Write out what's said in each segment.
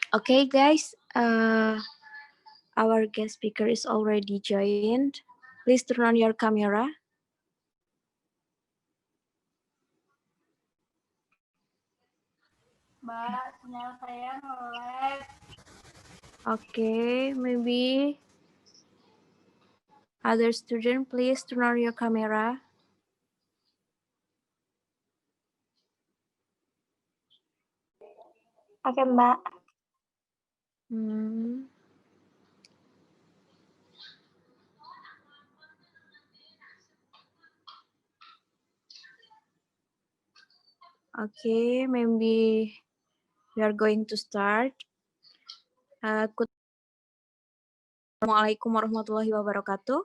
Okay, guys. Our guest speaker is already joined. Please turn on your camera. Mbak, sinyal saya nge-lag. Okay, maybe other student, please turn on your camera. Oke, Mbak. Okay, maybe we are going to start. Assalamualaikum warahmatullahi wabarakatuh.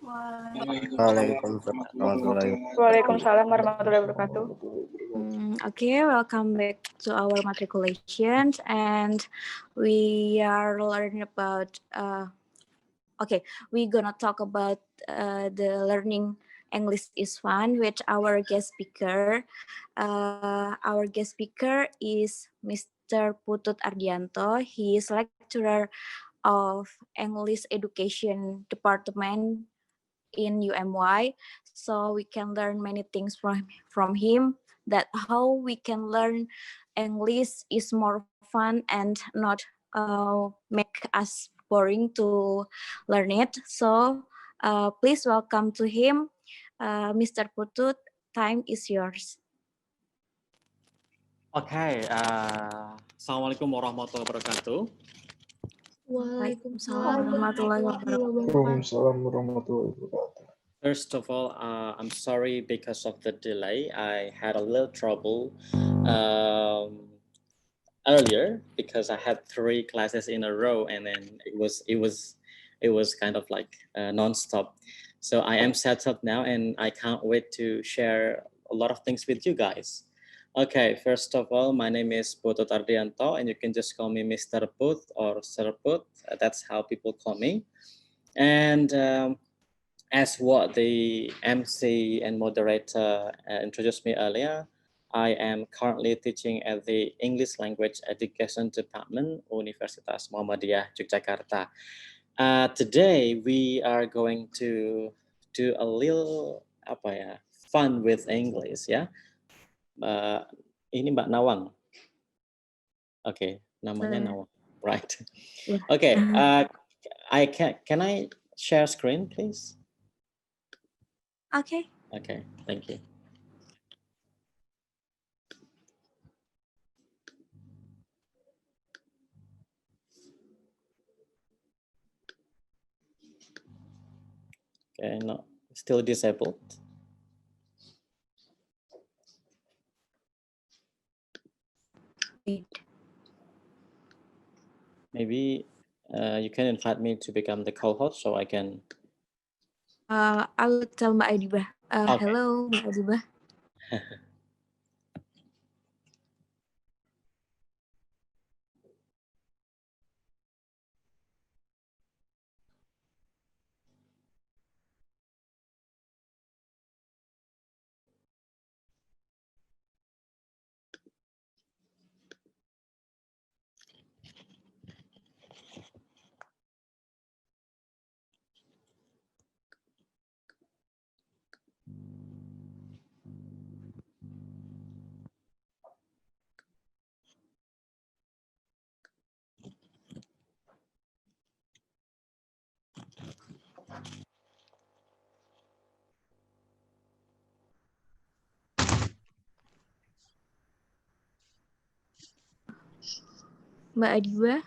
Waalaikumsalam warahmatullahi wabarakatuh. Okay, welcome back to our matriculations, and we are learning about. Okay, we're gonna talk about the learning English is fun with our guest speaker. Our guest speaker is Mr. Putut Ardianto. He is lecturer of English Education Department in UMY. So we can learn many things from him, that how we can learn English is more fun and not make us boring to learn it. So please welcome to him, Mr. Putut. Time is yours. Okay, Assalamualaikum warahmatullahi wabarakatuh. Waalaikumsalam warahmatullahi wabarakatuh. First of all, I'm sorry because of the delay. I had a little trouble earlier because I had 3 classes in a row, and then it was kind of like non-stop. So I am set up now, and I can't wait to share a lot of things with you guys. Okay, first of all, my name is Putut Ardianto, and you can just call me Mr. Put or Sir Put. That's how people call me. And as what the MC and moderator introduced me earlier, I am currently teaching at the English Language Education Department, Universitas Muhammadiyah, Yogyakarta. Today, we are going to do a little fun with English, ya. Ini Mbak Nawang. Okay, namanya Nawang, right? Yeah. Okay, can I share screen, please? Okay. Okay, thank you. Okay, no, still disabled. Maybe you can invite me to become the co-host so I can. I will tell Mbak Adibah. Okay. Hello, Mbak Adibah. Mbak Adibah.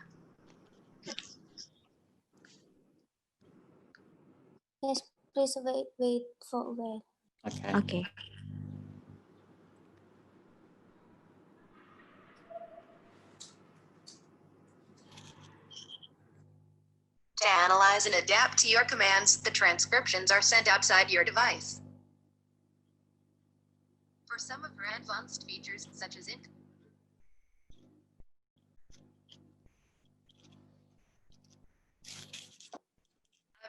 Yes, please wait for a while. Okay. To analyze and adapt to your commands, the transcriptions are sent outside your device. For some of our advanced features, such as I've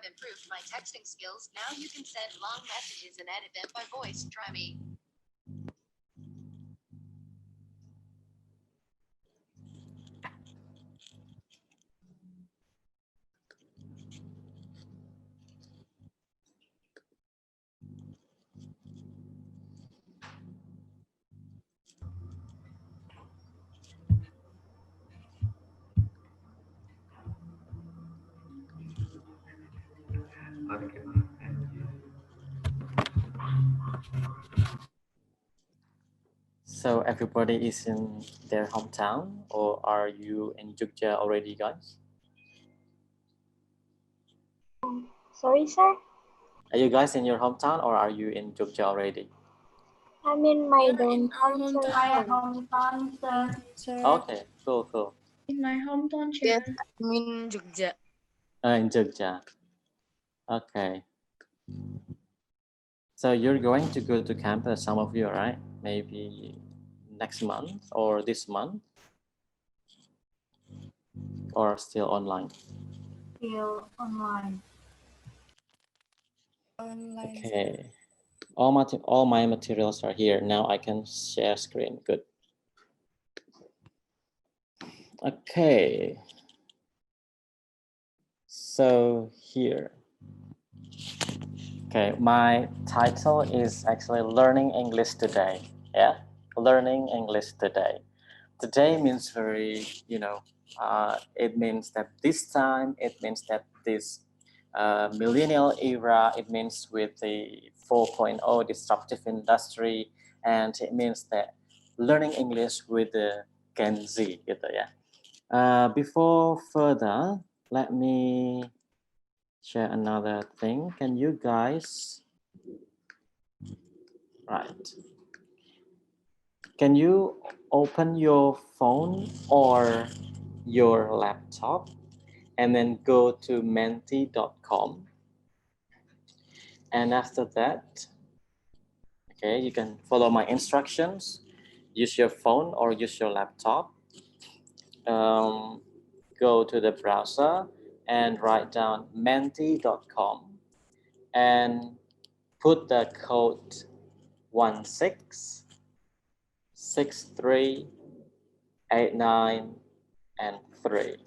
improved my texting skills. Now you can send long messages and edit them by voice. Try me. So everybody is in their hometown, or are you in Jogja already, guys? Sorry, sir. Are you guys in your hometown, or are you in Jogja already? I'm in my In our hometown, sir. hometown. hometown, sir. Sir, Okay, cool. in my hometown, Yes, chair. I'm in Jogja. In Jogja. Okay. So you're going to go to campus, some of you, right? Maybe next month or this month, or still online? Still online. Online. Okay. All my materials are here. Now I can share screen. Good. Okay. So here. Okay, my title is actually Learning English Today. Yeah, Learning English Today. Today means very, it means that this time, it means that this millennial era, it means with the 4.0 disruptive industry, and it means that learning English with the Gen Z gitu ya. Before further, let me share another thing. Can you guys, right? Can you open your phone or your laptop and then go to menti.com? And after that, okay, you can follow my instructions. Use your phone or use your laptop. Go to the browser and write down menti.com and put the code 166389 and 3.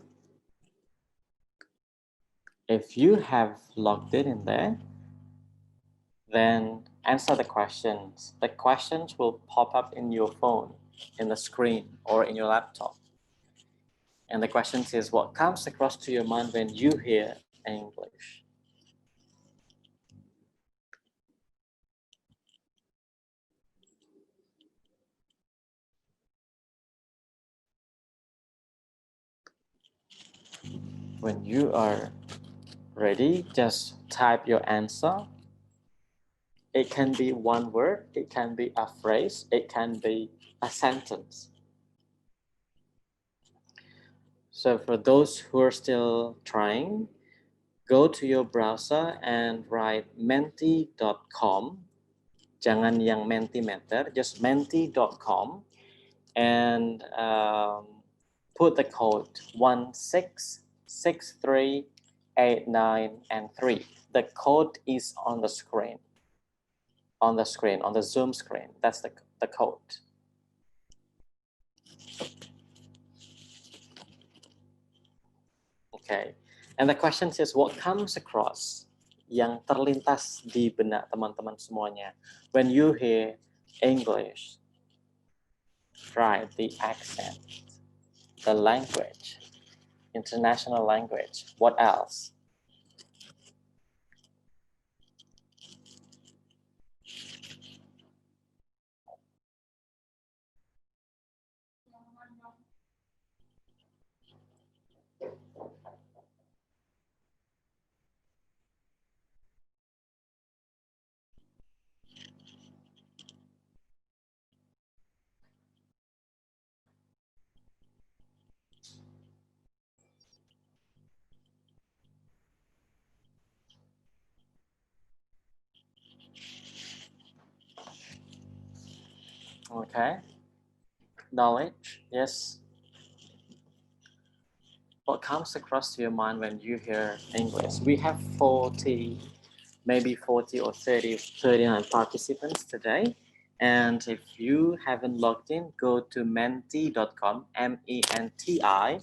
If you have logged in there, then answer the questions. The questions will pop up in your phone, in the screen, or in your laptop. And the question is, what comes across to your mind when you hear English? When you are ready, just type your answer. It can be one word, it can be a phrase, it can be a sentence. So for those who are still trying, go to your browser and write menti.com. Jangan yang Mentimeter, just menti.com, and put the code 166389 and 3. The code is on the screen. On the Zoom screen. That's the code. Okay. And the question is, what comes across, yang terlintas di benak teman-teman semuanya when you hear English? Right, the accent, the language, international language. What else? Okay. Knowledge, yes. What comes across to your mind when you hear English? We have 40, maybe 40 or 39 participants today. And if you haven't logged in, go to menti.com, menti.com,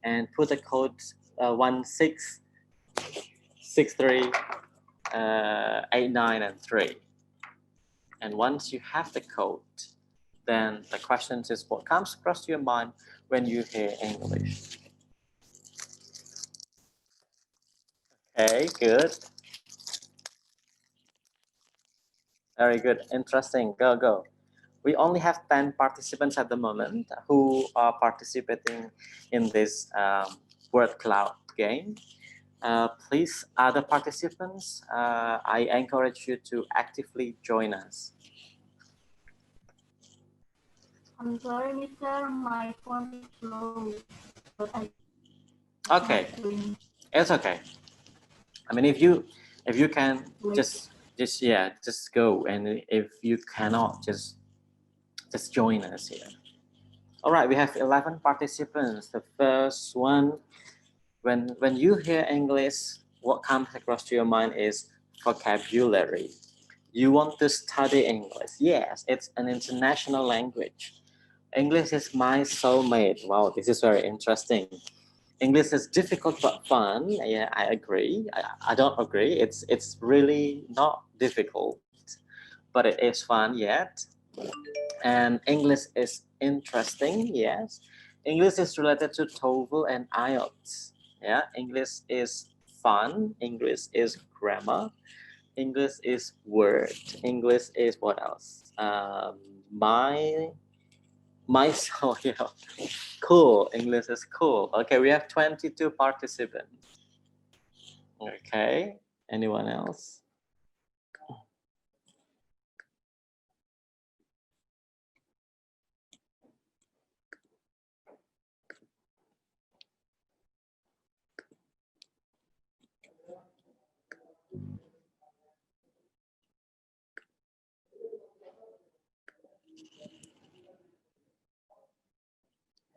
and put the code 166389 and 3. And once you have the code, then the question is, what comes across your mind when you hear English? Okay, good. Very good, interesting, go. We only have 10 participants at the moment who are participating in this word cloud game. Please, other participants, I encourage you to actively join us. I'm sorry, Mister. My phone is slow. But Okay, it's okay. I mean, if you can just go, and if you cannot, just join us here. All right, we have 11 participants. The first one, when you hear English, what comes across to your mind is vocabulary. You want to study English. Yes, it's an international language. English is my soulmate. Wow, this is very interesting. English is difficult but fun. Yeah, I agree. I don't agree. It's really not difficult, but it is fun yet. And English is interesting. Yes, English is related to TOEFL and IELTS. Yeah, English is fun. English is grammar. English is word. English is what else? My soul, cool. English is cool. Okay, we have 22 participants. Okay, anyone else?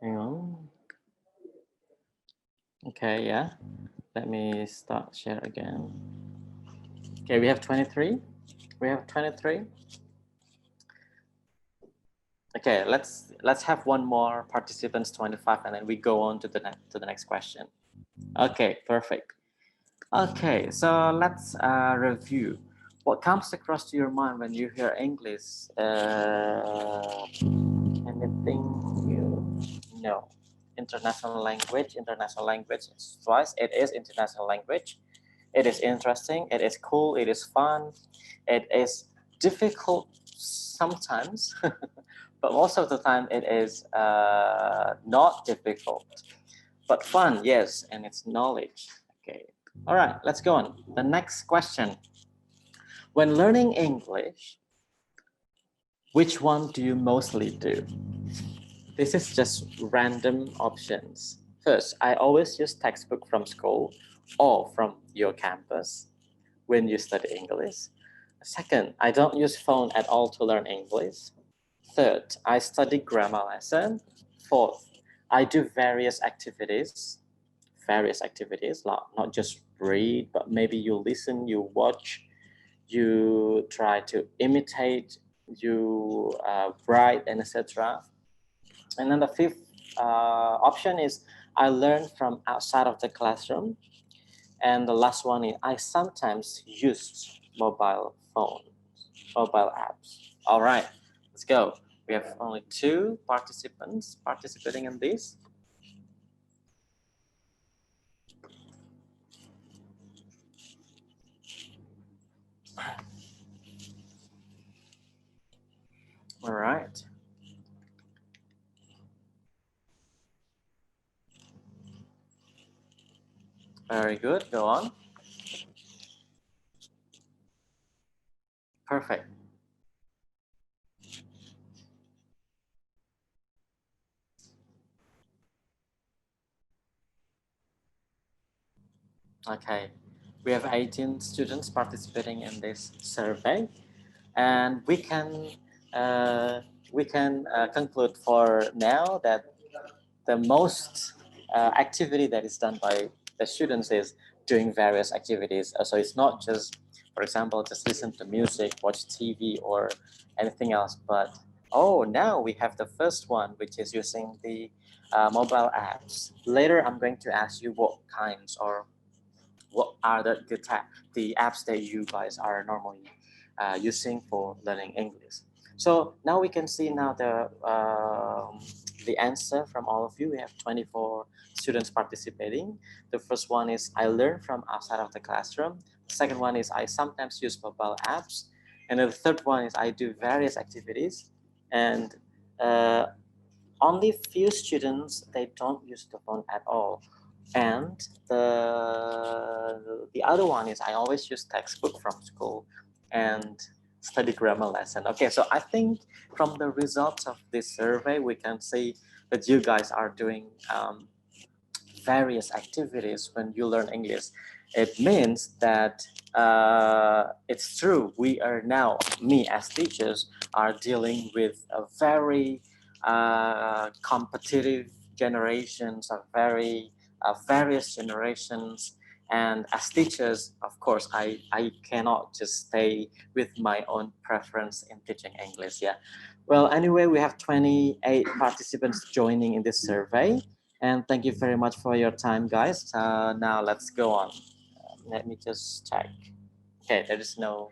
Hang on. Okay, yeah. Let me start share again. Okay, we have 23. We have 23. Okay, let's have one more participants, 25, and then we go on to the next question. Okay, perfect. Okay, so let's review. What comes across to your mind when you hear English? Anything you know? International language. International language. Twice. It is international language. It is interesting. It is cool. It is fun. It is difficult sometimes, but most of the time it is not difficult, but fun. Yes, and it's knowledge. Okay. All right. Let's go on. The next question. When learning English, which one do you mostly do? This is just random options. First, I always use textbook from school or from your campus when you study English. Second, I don't use phone at all to learn English. Third, I study grammar lesson. Fourth, I do various activities, not just read, but maybe you listen, you watch, you try to imitate, you write, and etc. And then the fifth option is I learn from outside of the classroom. And the last one is I sometimes use mobile apps. All right, let's go. We have only 2 participants participating in this. All right. Very good. Go on. Perfect. Okay. We have 18 students participating in this survey, and we can conclude for now that the most activity that is done by the students is doing various activities. So it's not just, for example, just listen to music, watch TV, or anything else. But now we have the first one, which is using the mobile apps. Later, I'm going to ask you what kinds or what are the apps that you guys are normally using for learning English. So now we can see now the answer from all of you. We have 24 students participating. The first one is I learn from outside of the classroom. The second one is I sometimes use mobile apps. And the third one is I do various activities. and only few students, they don't use the phone at all. And the other one is I always use textbook from school and study grammar lesson. Okay, so I think from the results of this survey, we can see that you guys are doing various activities when you learn English. It means that it's true. We are now, me as teachers, are dealing with a very competitive generations, of very various generations. And as teachers, of course, I cannot just stay with my own preference in teaching English. Yeah. Well, anyway, we have 28 participants joining in this survey. And thank you very much for your time, guys. Now let's go on. Let me just check. Okay, there is no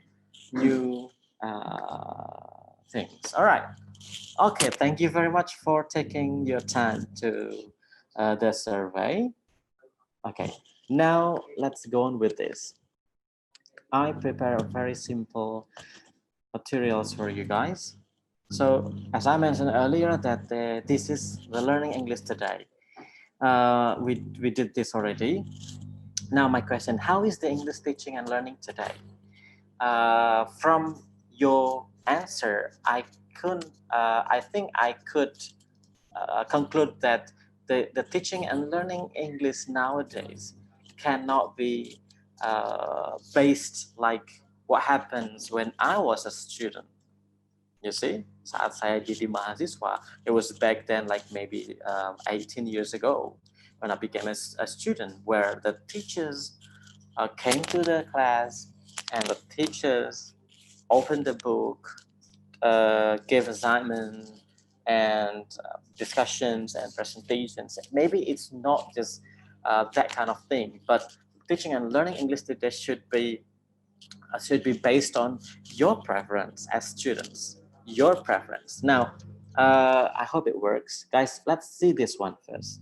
new things. All right. Okay, thank you very much for taking your time to the survey. Okay, now let's go on with this. I prepare a very simple materials for you guys. So as I mentioned earlier that this is the Learning English Today. We did this already. Now my question, how is the English teaching and learning today? From your answer, I think I could conclude that the teaching and learning English nowadays cannot be based like what happens when I was a student. You see, saat saya jadi mahasiswa, it was back then like maybe 18 years ago when I became a student, where the teachers came to the class and the teachers opened the book, gave assignment and discussions and presentations. Maybe it's not just that kind of thing, but teaching and learning English today should be based on your preference as students, your preference. Now, I hope it works. Guys, let's see this one first.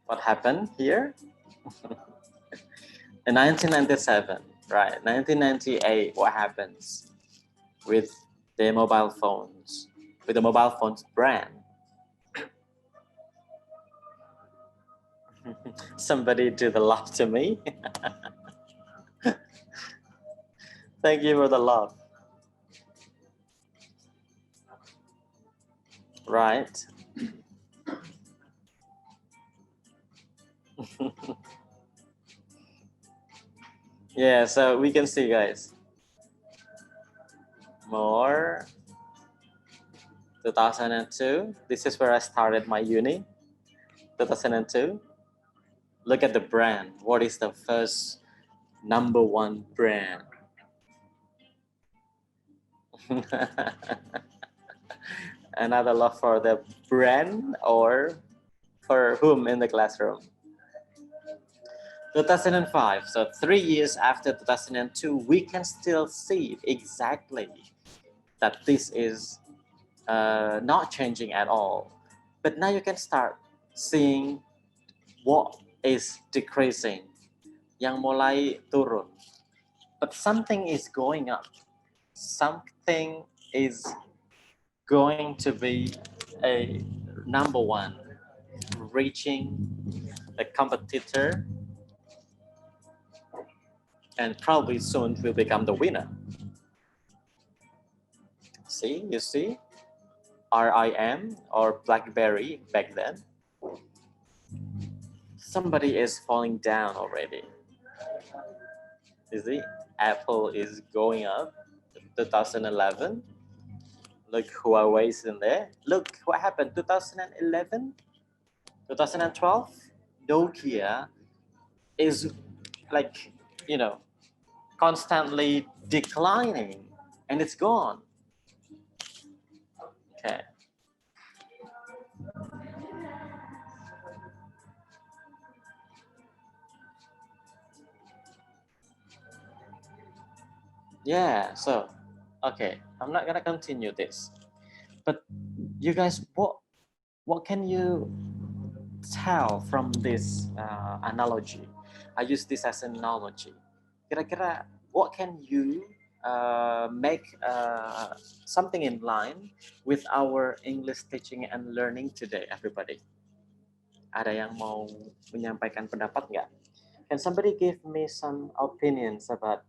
What happened here? In 1997, right? 1998, what happens with the mobile phones, with the mobile phones brand? Somebody do the love to me. Thank you for the love. Right. Yeah, so we can see, guys. More. 2002. This is where I started my uni. 2002. Look at the brand. What is the first #1 brand? Another love for the brand or for whom in the classroom? 2005, so 3 years after 2002, we can still see exactly that this is not changing at all. But now you can start seeing what is decreasing, yang mulai turun. But something is going up. Something is going to be a #1, reaching the competitor, and probably soon will become the winner. See, you see, RIM or BlackBerry back then. Somebody is falling down already. You see, Apple is going up. 2011. Look, Huawei is in there. Look what happened. 2011, 2012. Nokia is like, you know, constantly declining, and it's gone. Okay. Yeah, so, okay, I'm not gonna continue this. But you guys, what can you tell from this analogy? I use this as an analogy. Kira-kira, what can you make something in line with our English teaching and learning today, everybody? Ada yang mau menyampaikan pendapat nggak? Can somebody give me some opinions about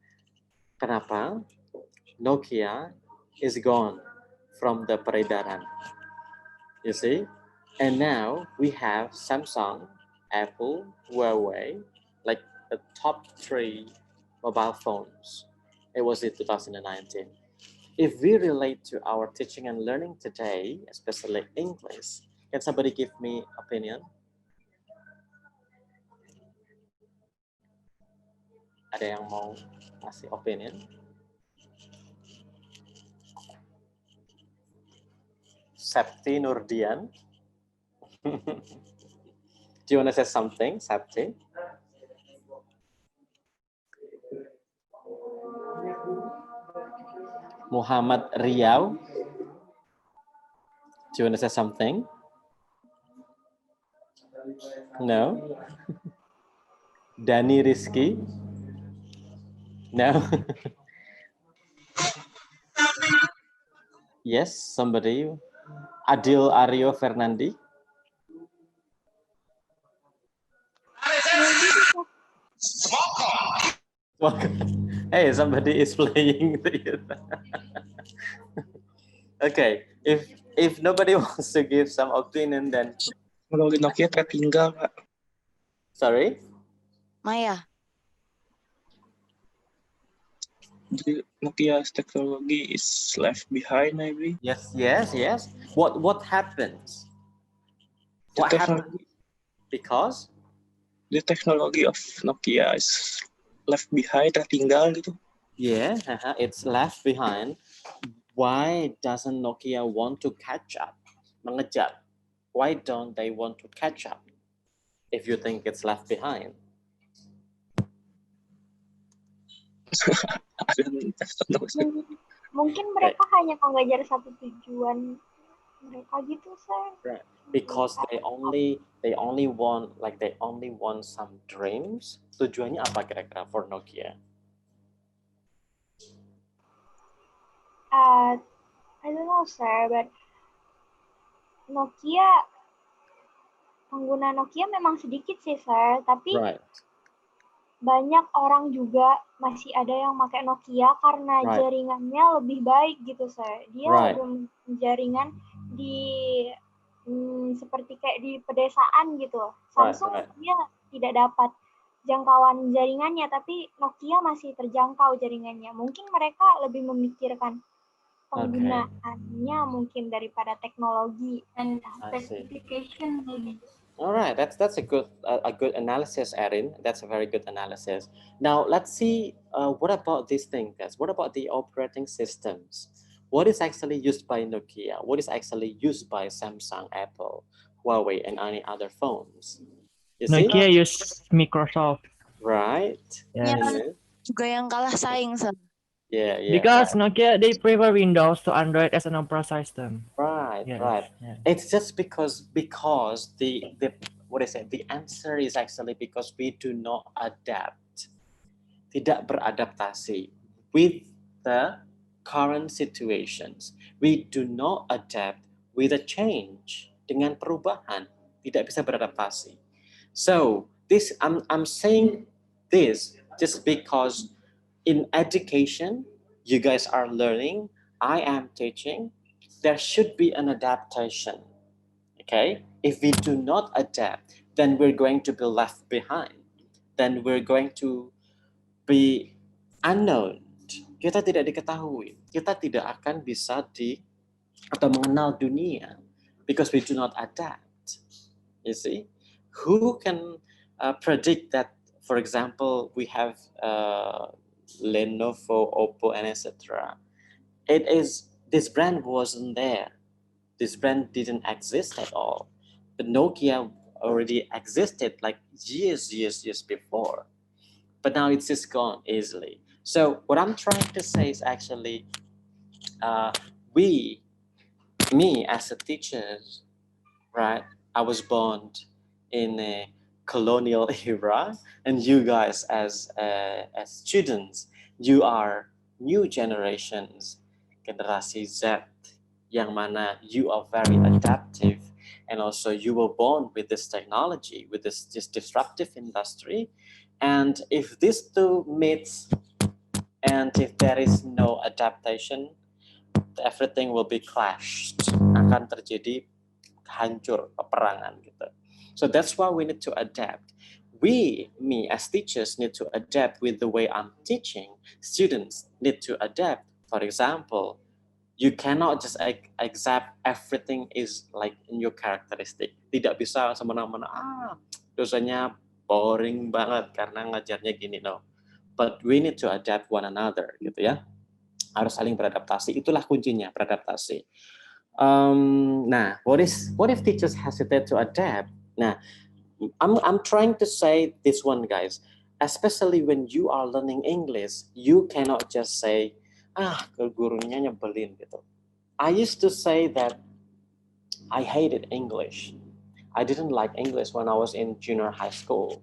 kenapa Nokia is gone from the peredaran? You see? And now we have Samsung, Apple, Huawei, like the top 3 mobile phones. It was in 2019. If we relate to our teaching and learning today, especially English, can somebody give me opinion? Ada yang mau ngasih opinion? Septi Nurdian. Do you want to say something, Septi? Muhammad Riau. Do you want to say something? No? Dani Rizky? No? Yes, somebody. Adil Aryo Fernandi? Hey, somebody is playing. Okay, if nobody wants to give some opinion, then Teknologi Nokia tertinggal, Pak. sorry. Maya. Jadi Nokia's technology is left behind, maybe. Yes. What happens? The What happened? technology, Because the technology of Nokia is left behind, tertinggal gitu. yeah, it's left behind. Why doesn't Nokia want to catch up? Mengejar. Why don't they want to catch up? If you think it's left behind. I don't know. Mungkin mereka hanya mengejar satu tujuan mereka gitu, Sir. Right. Because they only want some dreams. Tujuannya apa kira-kira for Nokia? I don't know, Sir, but pengguna Nokia memang sedikit sih, Sir, tapi Right. banyak orang juga masih ada yang pakai Nokia karena Right. jaringannya lebih baik gitu, Sir. Dia Right. lebih jaringan di seperti kayak di pedesaan gitu. Samsung Right. dia tidak dapat jangkauan jaringannya, tapi Nokia masih terjangkau jaringannya. Mungkin mereka lebih memikirkan penggunaannya mungkin daripada teknologi And I see. specification maybe. All right, that's a good analysis, Erin. That's a very good analysis. Now let's see. What about these things, guys? What about the operating systems? What is actually used by Nokia? What is actually used by Samsung, Apple, Huawei, and any other phones? You see? Nokia use Microsoft. Right. Ya, Mhm. juga yang kalah saing, Sir. Yeah. Because Nokia, they prefer Windows to Android as an operating system. Right. Yes, Right. yeah. It's just because the what is it? The answer is actually because we do not adapt, tidak beradaptasi with the current situations. We do not adapt with a change, dengan perubahan, tidak bisa beradaptasi. So this I'm saying this just because in education you guys are learning, I am teaching, there should be an adaptation. Okay, if we do not adapt, then we're going to be left behind, then we're going to be unknown. Kita tidak diketahui, kita tidak akan bisa atau mengenal dunia because we do not adapt. You see, who can predict that? For example, we have Lenovo, Oppo, and etc. This brand wasn't there. This brand didn't exist at all. But Nokia already existed like years before. But now it's just gone easily. So what I'm trying to say is actually, me as a teacher, right? I was born in a colonial era, and you guys as students, you are new generations, generasi Z, yang mana you are very adaptive, and also you were born with this technology, with this disruptive industry, and if these two meets, and if there is no adaptation, everything will be clashed, akan terjadi hancur, peperangan gitu. So that's why we need to adapt. Me as teachers need to adapt with the way I'm teaching. Students need to adapt. For example, you cannot just accept everything is like in your characteristic. Tidak bisa semena-mena, dosanya boring banget karena ngajarnya gini, no. But we need to adapt one another, gitu ya. Harus saling beradaptasi. Itulah kuncinya, beradaptasi. Nah, what if teachers hesitate to adapt? Nah, I'm trying to say this one, guys. Especially when you are learning English, you cannot just say, gurunya nyebelin gitu. I used to say that I hated English. I didn't like English when I was in junior high school.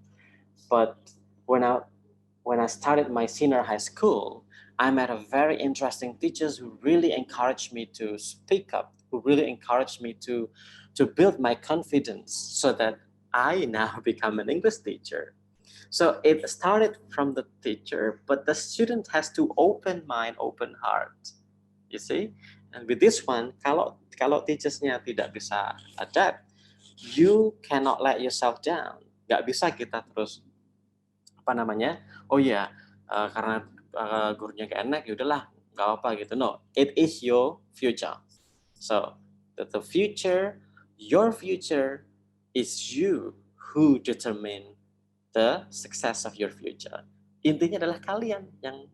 But when I started my senior high school, I met a very interesting teachers who really encouraged me to speak up, who really encouraged me to build my confidence so that I now become an English teacher. So it started from the teacher, but the student has to open mind, open heart. You see? And with this one, kalau teachersnya tidak bisa adapt, you cannot let yourself down. Gak bisa kita terus karena gurunya gak enak, ya udahlah, gak apa gitu. No, it is your future. So the future, your future is you who determine the success of your future. Intinya adalah kalian yang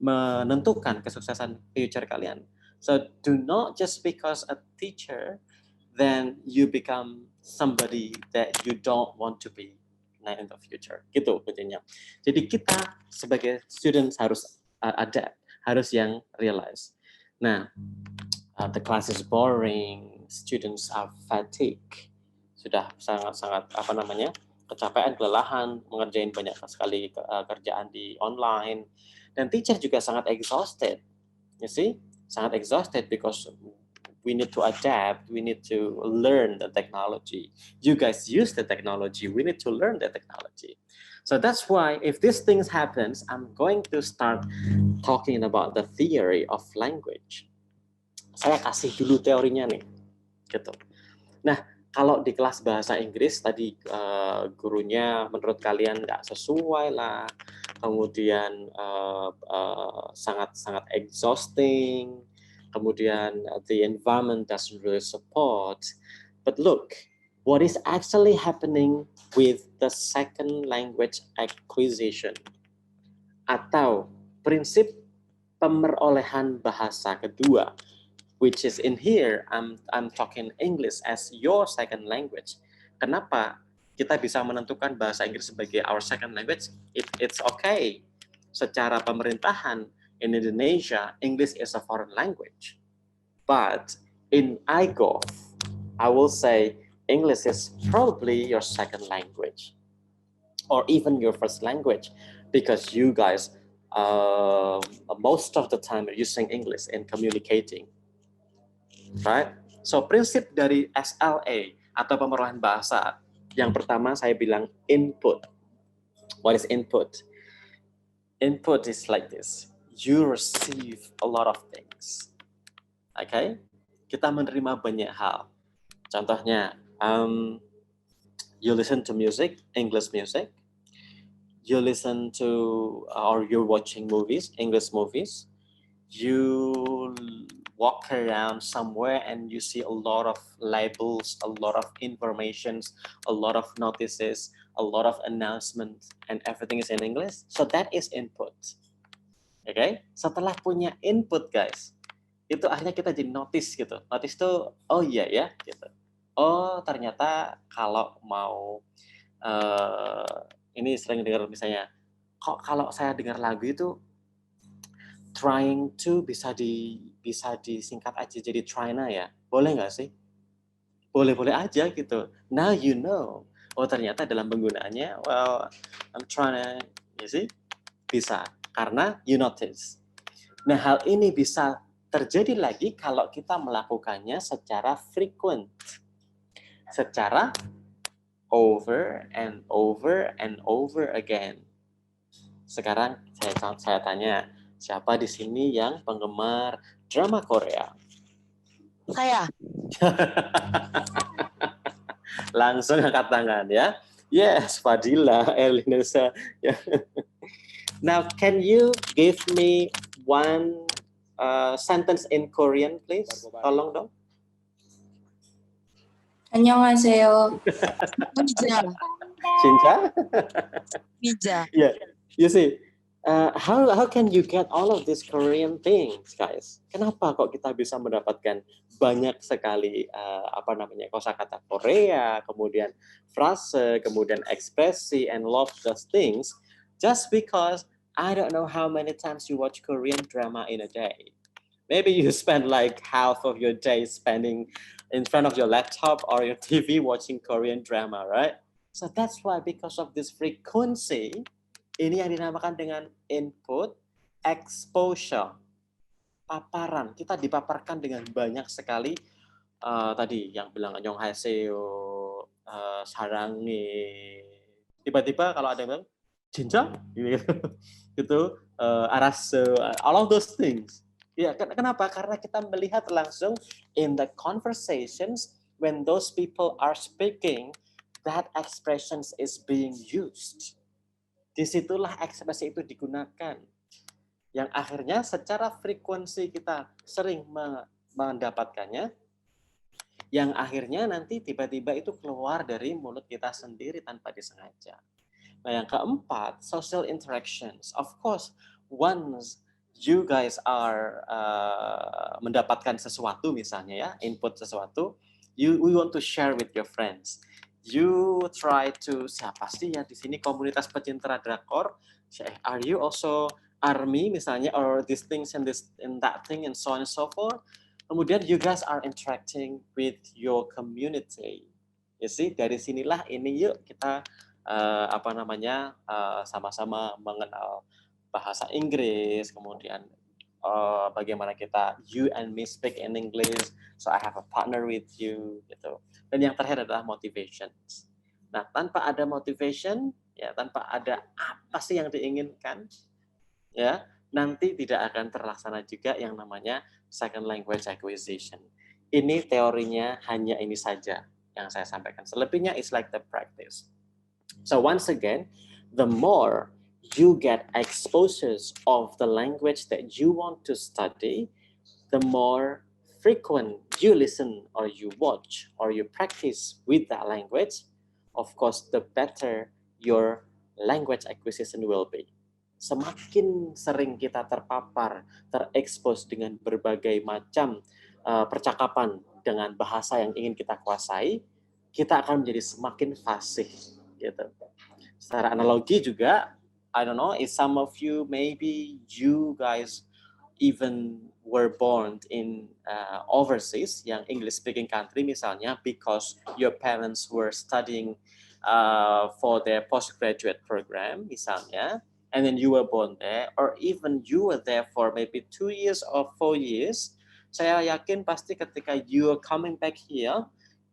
menentukan kesuksesan future kalian. So do not just because a teacher, then you become somebody that you don't want to be in the future. Gitu intinya. Jadi kita sebagai students harus adapt, harus yang realize. Nah, the class is boring, students are fatigued. Sudah sangat kecapean, kelelahan, mengerjain banyak sekali kerjaan di online, dan teacher juga sangat exhausted. You see, sangat exhausted because we need to adapt, we need to learn the technology. You guys use the technology, we need to learn the technology. So that's why if these things happens, I'm going to start talking about the theory of language. Saya kasih dulu teorinya nih, gitu. Nah, kalau di kelas bahasa Inggris tadi gurunya menurut kalian nggak sesuai lah, kemudian sangat exhausting, kemudian the environment doesn't really support. But look, what is actually happening with the second language acquisition atau prinsip pemerolehan bahasa kedua, which is in here, I'm talking English as your second language. Kenapa kita bisa menentukan bahasa Inggris sebagai our second language? It's okay. Secara pemerintahan in Indonesia, English is a foreign language. But in IGOV, I will say English is probably your second language, or even your first language, because you guys most of the time are using English in communicating. Right? So prinsip dari SLA atau pemerolehan bahasa, yang pertama saya bilang input. What is input? Input is like this. You receive a lot of things. Okay? Kita menerima banyak hal. Contohnya, you listen to music, English music. You listen to or you're watching movies, English movies. You walk around somewhere and you see a lot of labels, a lot of informations, a lot of notices, a lot of announcements, and everything is in English. So that is input. Okay? Setelah punya input, guys, itu akhirnya kita jadi notice gitu. Notice tuh, oh iya ya, gitu. Oh ternyata kalau mau ini sering dengar misalnya, kok kalau saya dengar lagu itu trying to bisa disingkat aja jadi tryna ya. Boleh nggak sih? Boleh-boleh aja gitu. Now you know. Oh ternyata dalam penggunaannya, well, I'm trying to, you see? Bisa. Karena you notice. Nah hal ini bisa terjadi lagi kalau kita melakukannya secara frequent. Secara over and over and over again. Sekarang saya tanya, siapa di sini yang penggemar drama Korea? Saya. Langsung angkat tangan ya. Yes, Fadila, Elinesa. Now, can you give me one sentence in Korean, please? Tolong dong. 안녕하세요. Mija. Cinta? Mija. Yeah, you see, how can you get all of these Korean things, guys? Kenapa kok kita bisa mendapatkan banyak sekali kosakata Korea, kemudian frase, kemudian ekspresi, and love those things, just because I don't know how many times you watch Korean drama in a day. Maybe you spend like half of your day spending in front of your laptop or your TV watching Korean drama, right? So that's why, because of this frequency, ini yang dinamakan dengan input exposure, paparan. Kita dipaparkan dengan banyak sekali tadi yang bilang annyeonghaseyo, sarangi. Tiba-tiba kalau ada yang bilang cinta, gitu, arase, all of those things. Ya, kenapa? Karena kita melihat langsung in the conversations when those people are speaking, that expressions is being used. Disitulah ekspresi itu digunakan. Yang akhirnya secara frekuensi kita sering mendapatkannya, yang akhirnya nanti tiba-tiba itu keluar dari mulut kita sendiri tanpa disengaja. Nah yang keempat, social interactions. Of course, once you guys are mendapatkan sesuatu misalnya ya, input sesuatu, we want to share with your friends. You try to, siapa sih ya di sini komunitas pecinta drakor? Are you also army misalnya, or these things and this and that thing and so on and so forth? Kemudian you guys are interacting with your community. You see, dari sinilah ini yuk kita sama-sama mengenal bahasa Inggris, kemudian bagaimana kita, you and me speak in English, so I have a partner with you, gitu. Dan yang terakhir adalah motivations. Nah, tanpa ada motivation, ya tanpa ada apa sih yang diinginkan, ya nanti tidak akan terlaksana juga yang namanya second language acquisition. Ini teorinya hanya ini saja yang saya sampaikan. Selebihnya is like the practice. So once again, the more you get exposures of the language that you want to study, the more frequent you listen or you watch or you practice with that language, of course, the better your language acquisition will be. Semakin sering kita terpapar, terekspos dengan berbagai macam percakapan dengan bahasa yang ingin kita kuasai, kita akan menjadi semakin fasih. Gitu. Secara analogi juga, I don't know, if some of you, maybe you guys even were born in overseas, yang English speaking country misalnya, because your parents were studying for their postgraduate program misalnya, and then you were born there, or even you were there for maybe 2 years or 4 years, saya yakin pasti ketika you are coming back here,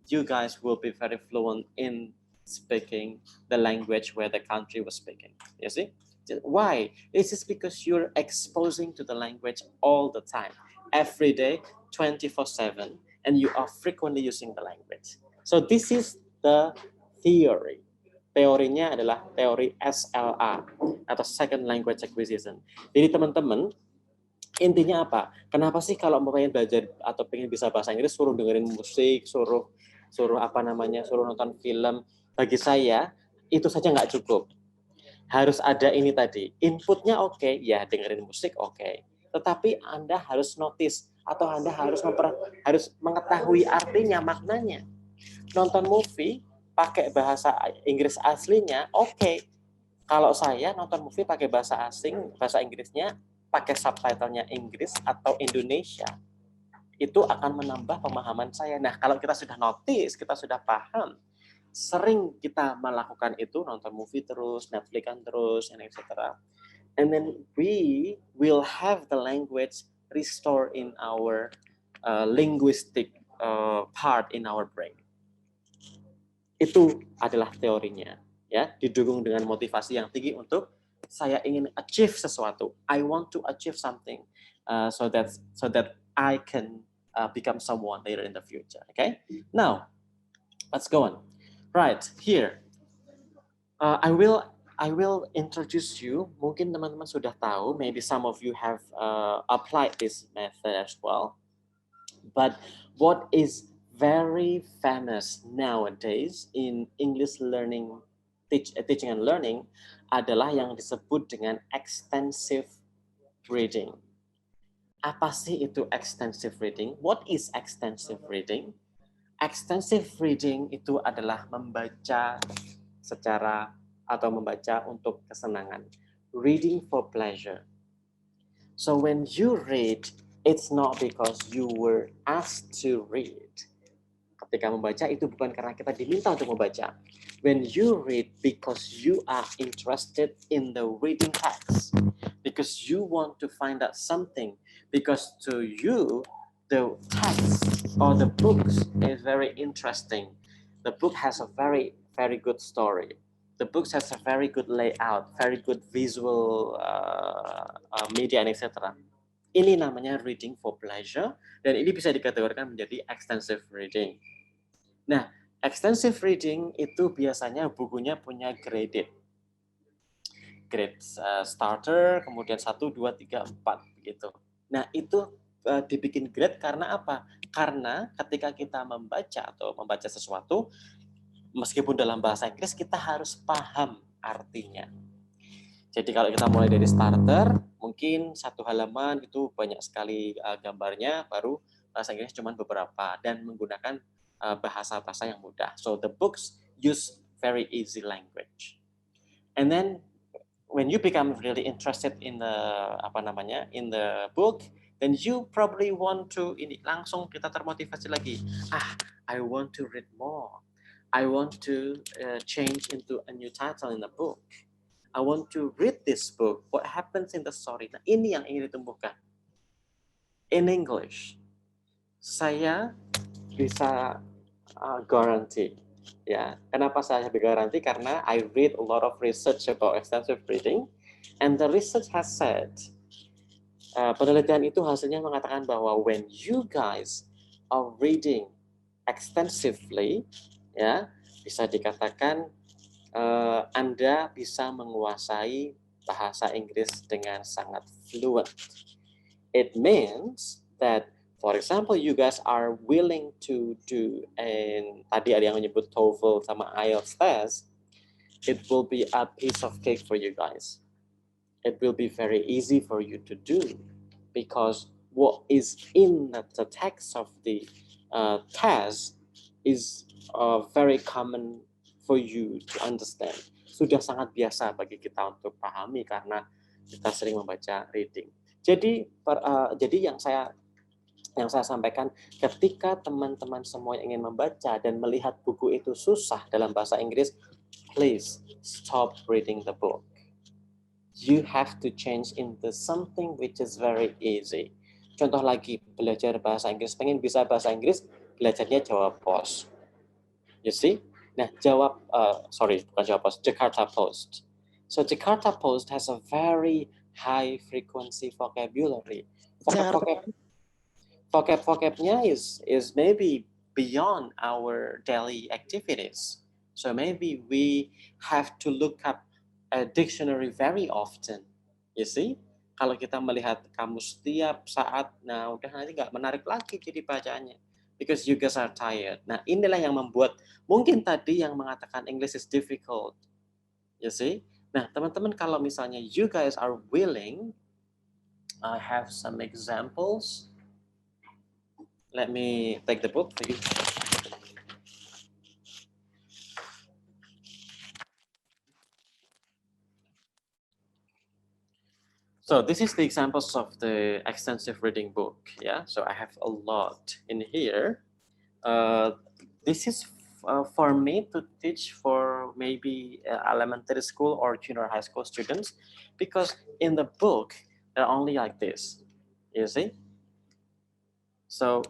you guys will be very fluent in speaking the language where the country was speaking. You see? Why? It's just because you're exposing to the language all the time, every day, 24/7, and you are frequently using the language. So this is the theory. Teorinya adalah teori SLA atau Second Language Acquisition. Jadi teman-teman, intinya apa? Kenapa sih kalau mau pengen belajar atau pengen bisa bahasa Inggris suruh dengerin musik, suruh nonton film? Bagi saya itu saja nggak cukup. Harus ada ini tadi, inputnya oke, ya dengerin musik oke. Tetapi Anda harus notice atau Anda harus mengetahui artinya, maknanya. Nonton movie pakai bahasa Inggris aslinya, oke. Kalau saya nonton movie pakai bahasa asing, bahasa Inggrisnya, pakai subtitlenya Inggris atau Indonesia, itu akan menambah pemahaman saya. Nah, kalau kita sudah notice, kita sudah paham, sering kita melakukan itu, nonton movie terus, Netflix terus, and etc. And then we will have the language restored in our linguistic part in our brain. Itu adalah teorinya, ya, didukung dengan motivasi yang tinggi untuk saya ingin achieve sesuatu. I want to achieve something so that I can become someone later in the future. Okay, now let's go on. Right here, I will introduce you. Mungkin teman-teman sudah tahu. Maybe some of you have applied this method as well. But what is very famous nowadays in English learning, teaching and learning adalah yang disebut dengan extensive reading. Apa sih itu extensive reading? What is extensive reading? Extensive reading itu adalah membaca secara atau membaca untuk kesenangan. Reading for pleasure. So when you read, it's not because you were asked to read. Ketika membaca itu bukan karena kita diminta untuk membaca. When you read because you are interested in the reading text, because you want to find out something, because to you the text or the books is very interesting. The book has a very good story. The books has a very good layout, very good visual media, and etc. Ini namanya reading for pleasure, dan ini bisa dikategorikan menjadi extensive reading. Nah, extensive reading itu biasanya bukunya punya grade starter, kemudian 1, 2, 3, 4 begitu. Nah, itu dibikin grade karena apa? Karena ketika kita membaca sesuatu, meskipun dalam bahasa Inggris, kita harus paham artinya. Jadi kalau kita mulai dari starter, mungkin 1 halaman itu banyak sekali gambarnya, baru bahasa Inggris cuma beberapa, dan menggunakan bahasa-bahasa yang mudah. So the books use very easy language. And then when you become really interested in the book, then you probably want to langsung kita termotivasi lagi. I want to read more. I want to change into a new title in the book. I want to read this book. What happens in the story? Nah, ini yang ingin ditumbuhkan. In English, saya bisa guarantee. Ya, kenapa saya garanti? Karena I read a lot of research about extensive reading, and the research has said, penelitian itu hasilnya mengatakan bahwa when you guys are reading extensively, ya, bisa dikatakan Anda bisa menguasai bahasa Inggris dengan sangat fluent. It means that, for example, you guys are willing to do, and tadi ada yang menyebut TOEFL sama IELTS test, it will be a piece of cake for you guys. It will be very easy for you to do, because what is in the text of the test is very common for you to understand. Sudah sangat biasa bagi kita untuk pahami karena kita sering membaca reading. Jadi yang saya sampaikan, ketika teman-teman semua yang ingin membaca dan melihat buku itu susah dalam bahasa Inggris, please stop reading the book. You have to change into something which is very easy. Contoh lagi, belajar bahasa Inggris, pengen bisa bahasa Inggris, belajarnya jawab pos. You see? Nah, bukan jawab pos, Jakarta Post. So Jakarta Post has a very high frequency vocabulary. Vocabnya is maybe beyond our daily activities. So maybe we have to look up a dictionary very often. You see? Kalau kita melihat kamus setiap saat, nah udah nanti nggak menarik lagi jadi bacaannya. Because you guys are tired. Nah, inilah yang membuat mungkin tadi yang mengatakan English is difficult. You see? Nah, teman-teman, kalau misalnya you guys are willing, I have some examples. Let me take the book for you. So this is the examples of the extensive reading book. Yeah, so I have a lot in here. This is for me to teach for maybe elementary school or junior high school students, because in the book they're only like this, you see. So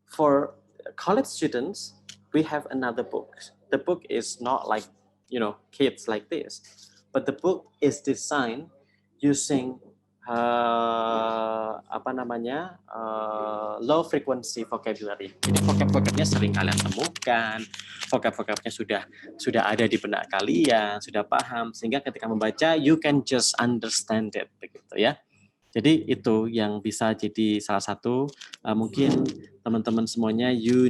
for college students, we have another book. The book is not like, you know, kids like this, but the book is designed using apa namanya, low frequency vocabulary. Jadi vocab-vocabnya sering kalian temukan, vocab-vocabnya sudah ada di benak kalian, sudah paham, sehingga ketika membaca you can just understand it, begitu ya. Jadi itu yang bisa jadi salah satu mungkin teman-teman semuanya you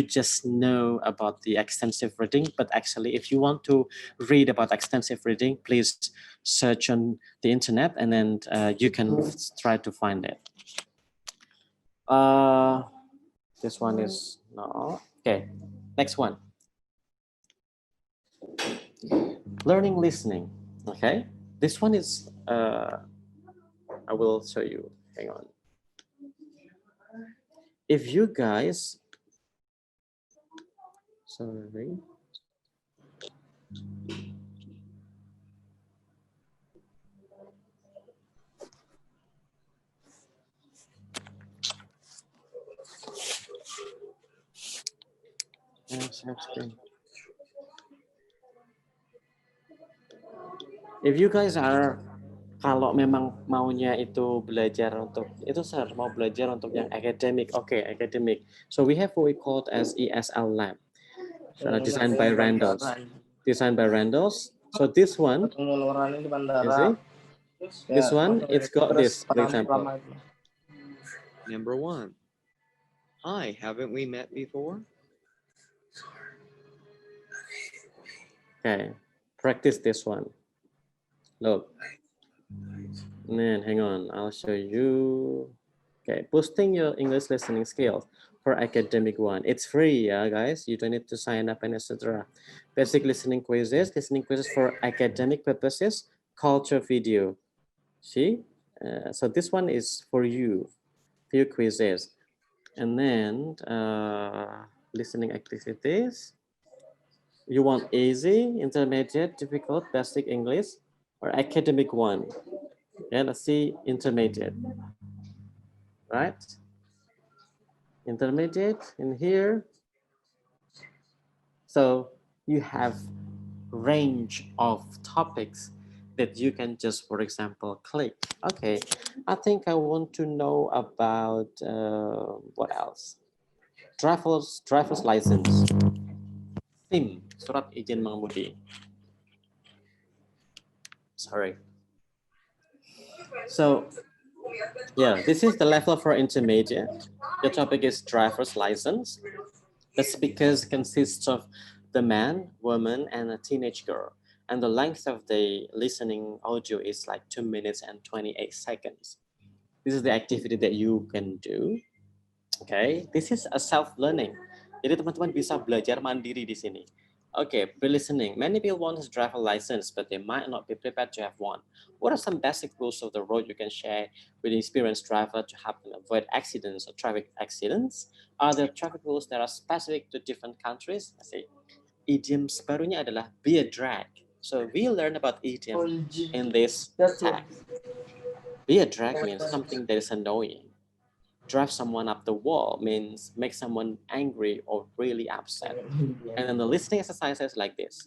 just know about the extensive reading, but actually if you want to read about extensive reading, please search on the internet and then you can try to find it. This one is no. Okay, next one. Learning listening. Okay, this one is I will show you. Hang on. If you guys, sorry. If you guys are, kalau memang maunya itu belajar untuk itu mau belajar untuk yang academic, okay, academic. So we have what we call as ESL lab, designed by Randalls. So this one, you see, this one, it's got this, for example. Number 1. Hi, haven't we met before? Okay, practice this one. Look. Man, hang on, I'll show you. Okay, boosting your English listening skills for academic one. It's free, yeah, guys. You don't need to sign up and etc. Basic listening quizzes for academic purposes, culture video. See? So this one is for you, few quizzes. And then listening activities. You want easy, intermediate, difficult, basic English, or academic one. Yeah, let's see intermediate, right? Intermediate in here. So you have range of topics that you can just, for example, click. Okay, I think I want to know about what else? Driver's license. SIM, surat izin mengemudi. Sorry. So, yeah, this is the level for intermediate. Your topic is driver's license. The speakers consists of the man, woman, and a teenage girl. And the length of the listening audio is like 2 minutes and 28 seconds. This is the activity that you can do. Okay, this is a self-learning. Jadi teman-teman bisa belajar mandiri di sini. Okay, pre-listening. Many people want to drive a license, but they might not be prepared to have one. What are some basic rules of the road you can share with an experienced driver to help them avoid accidents or traffic accidents? Are there traffic rules that are specific to different countries? Let's see. Idioms barunya adalah be a drag. So we learn about idiom in this text. Be a drag means something that is annoying. Drive someone up the wall means make someone angry or really upset. And then the listening exercises like this.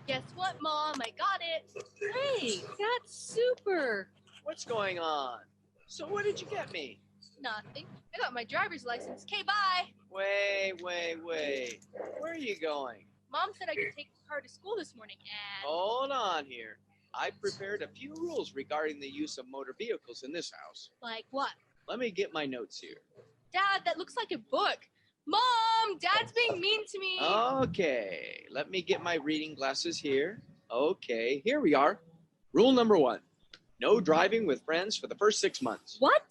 Guess what, Mom? I got it. Hey, that's super. What's going on? So what did you get me? Nothing. I got my driver's license. Okay, bye. Wait. Where are you going? Mom said I could take the car to school this morning and... Hold on here. I prepared a few rules regarding the use of motor vehicles in this house. Like what? Let me get my notes here. Dad, that looks like a book. Mom, Dad's being mean to me. Okay, let me get my reading glasses here. Okay, here we are. Rule number 1. No driving with friends for the first 6 months. What?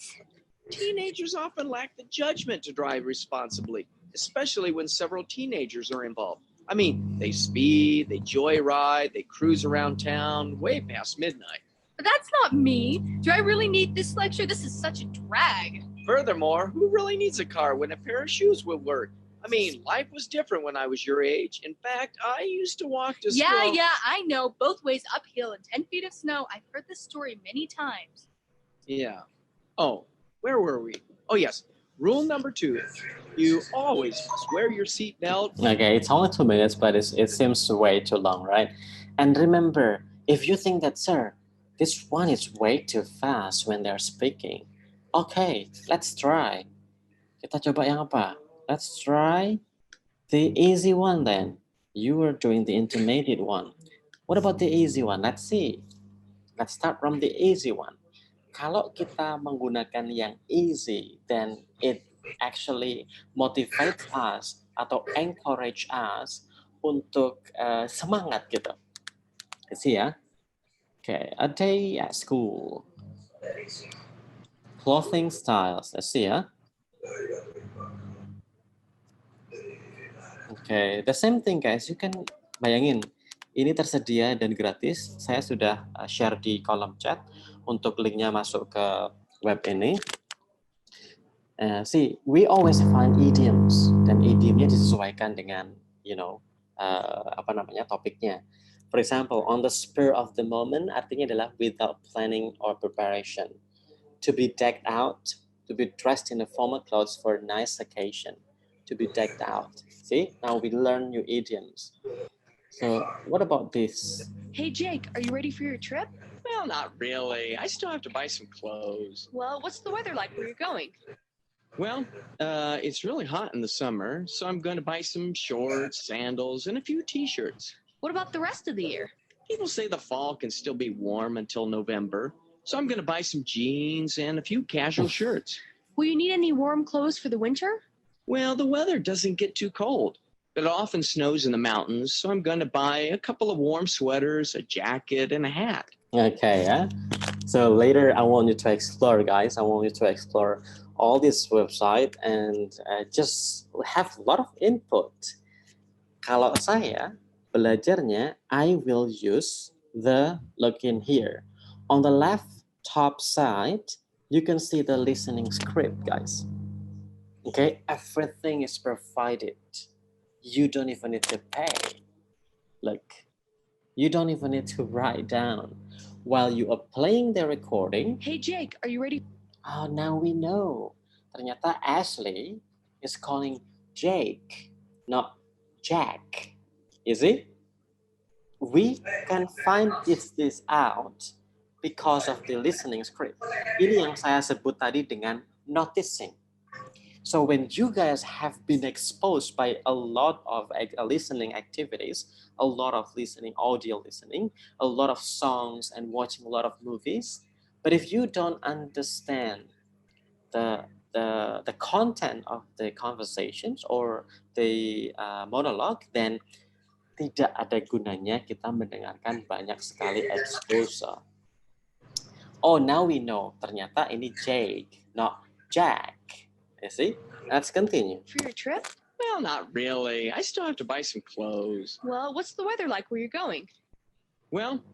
Teenagers often lack the judgment to drive responsibly, especially when several teenagers are involved. I mean, they speed, they joyride, they cruise around town way past midnight. But that's not me. Do I really need this lecture? This is such a drag. Furthermore, who really needs a car when a pair of shoes will work? I mean, life was different when I was your age. In fact, I used to walk to school. Yeah, I know. Both ways uphill and 10 feet of snow. I've heard this story many times. Yeah. Oh, where were we? Oh, yes. Rule number 2. You always must wear your seatbelt. Okay, it's only 2 minutes, but it seems way too long, right? And remember, if you think that, sir, this one is way too fast when they're speaking, okay, let's try. Kita coba yang apa? Let's try the easy one then. You were doing the intermediate one. What about the easy one? Let's see. Let's start from the easy one. Kalau kita menggunakan yang easy, then it actually motivates us atau encourage us untuk semangat gitu. Let's see ya. Okay, a day at school. Clothing styles. Let's see ya. Okay, the same thing guys. You can bayangin. Ini tersedia dan gratis. Saya sudah share di kolom chat untuk linknya masuk ke web ini. See, we always find idioms dan idiomnya disesuaikan dengan, topiknya. For example, on the spur of the moment artinya adalah without planning or preparation. To be decked out, to be dressed in a formal clothes for a nice occasion. To be decked out. See, now we learn new idioms. So what about this? Hey, Jake, are you ready for your trip? Well, not really. I still have to buy some clothes. Well, what's the weather like where you're going? Well, it's really hot in the summer, so I'm going to buy some shorts, sandals, and a few t-shirts. What about the rest of the year? People say the fall can still be warm until November, so I'm going to buy some jeans and a few casual shirts. Will you need any warm clothes for the winter? Well, the weather doesn't get too cold, but it often snows in the mountains, so I'm going to buy a couple of warm sweaters, a jacket, and a hat. Okay, yeah. So later I want you to explore, guys. I want you to explore all this website and just have a lot of input. Kalau saya belajarnya, I will use the login here. On the left top side, you can see the listening script, guys. Okay, everything is provided. You don't even need to pay. Look, you don't even need to write down. While you are playing the recording. Hey, Jake, are you ready? Oh, now we know. Ternyata Ashley is calling Jake, not Jack. You see? We can find this out because of the listening script. Ini yang saya sebut tadi dengan noticing. So when you guys have been exposed by a lot of listening activities, a lot of listening, audio listening, a lot of songs and watching a lot of movies, but if you don't understand the content of the conversations or the monologue, then tidak ada gunanya kita mendengarkan banyak sekali exposure. Oh, now we know. Ternyata ini Jake, not Jack. You see? Let's continue. For your trip? Well, not really. I still have to buy some clothes. Well, what's the weather like where you're going? Well,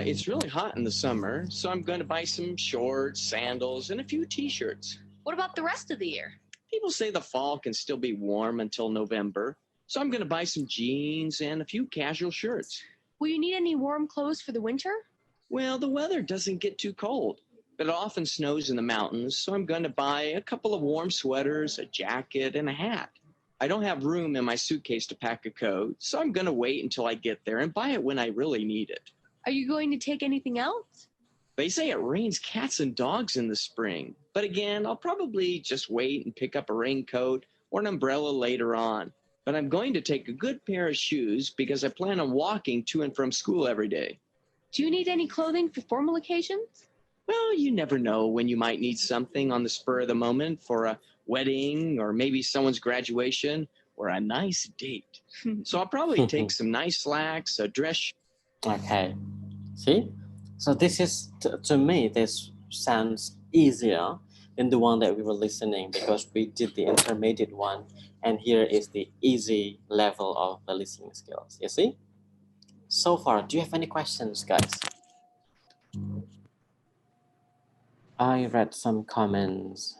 it's really hot in the summer, so I'm going to buy some shorts, sandals, and a few t-shirts. What about the rest of the year? People say the fall can still be warm until November, so I'm going to buy some jeans and a few casual shirts. Will you need any warm clothes for the winter? Well, the weather doesn't get too cold, but it often snows in the mountains, so I'm going to buy a couple of warm sweaters, a jacket, and a hat. I don't have room in my suitcase to pack a coat, so I'm going to wait until I get there and buy it when I really need it. Are you going to take anything else? They say it rains cats and dogs in the spring, but again, I'll probably just wait and pick up a raincoat or an umbrella later on. But I'm going to take a good pair of shoes because I plan on walking to and from school every day. Do you need any clothing for formal occasions? Well, you never know when you might need something on the spur of the moment for a wedding or maybe someone's graduation or a nice date. So I'll probably take some nice slacks, a dress. Okay. See? So this is, to me, this sounds easier than the one that we were listening because we did the intermediate one and here is the easy level of the listening skills. You see? So far, do you have any questions, guys? I read some comments.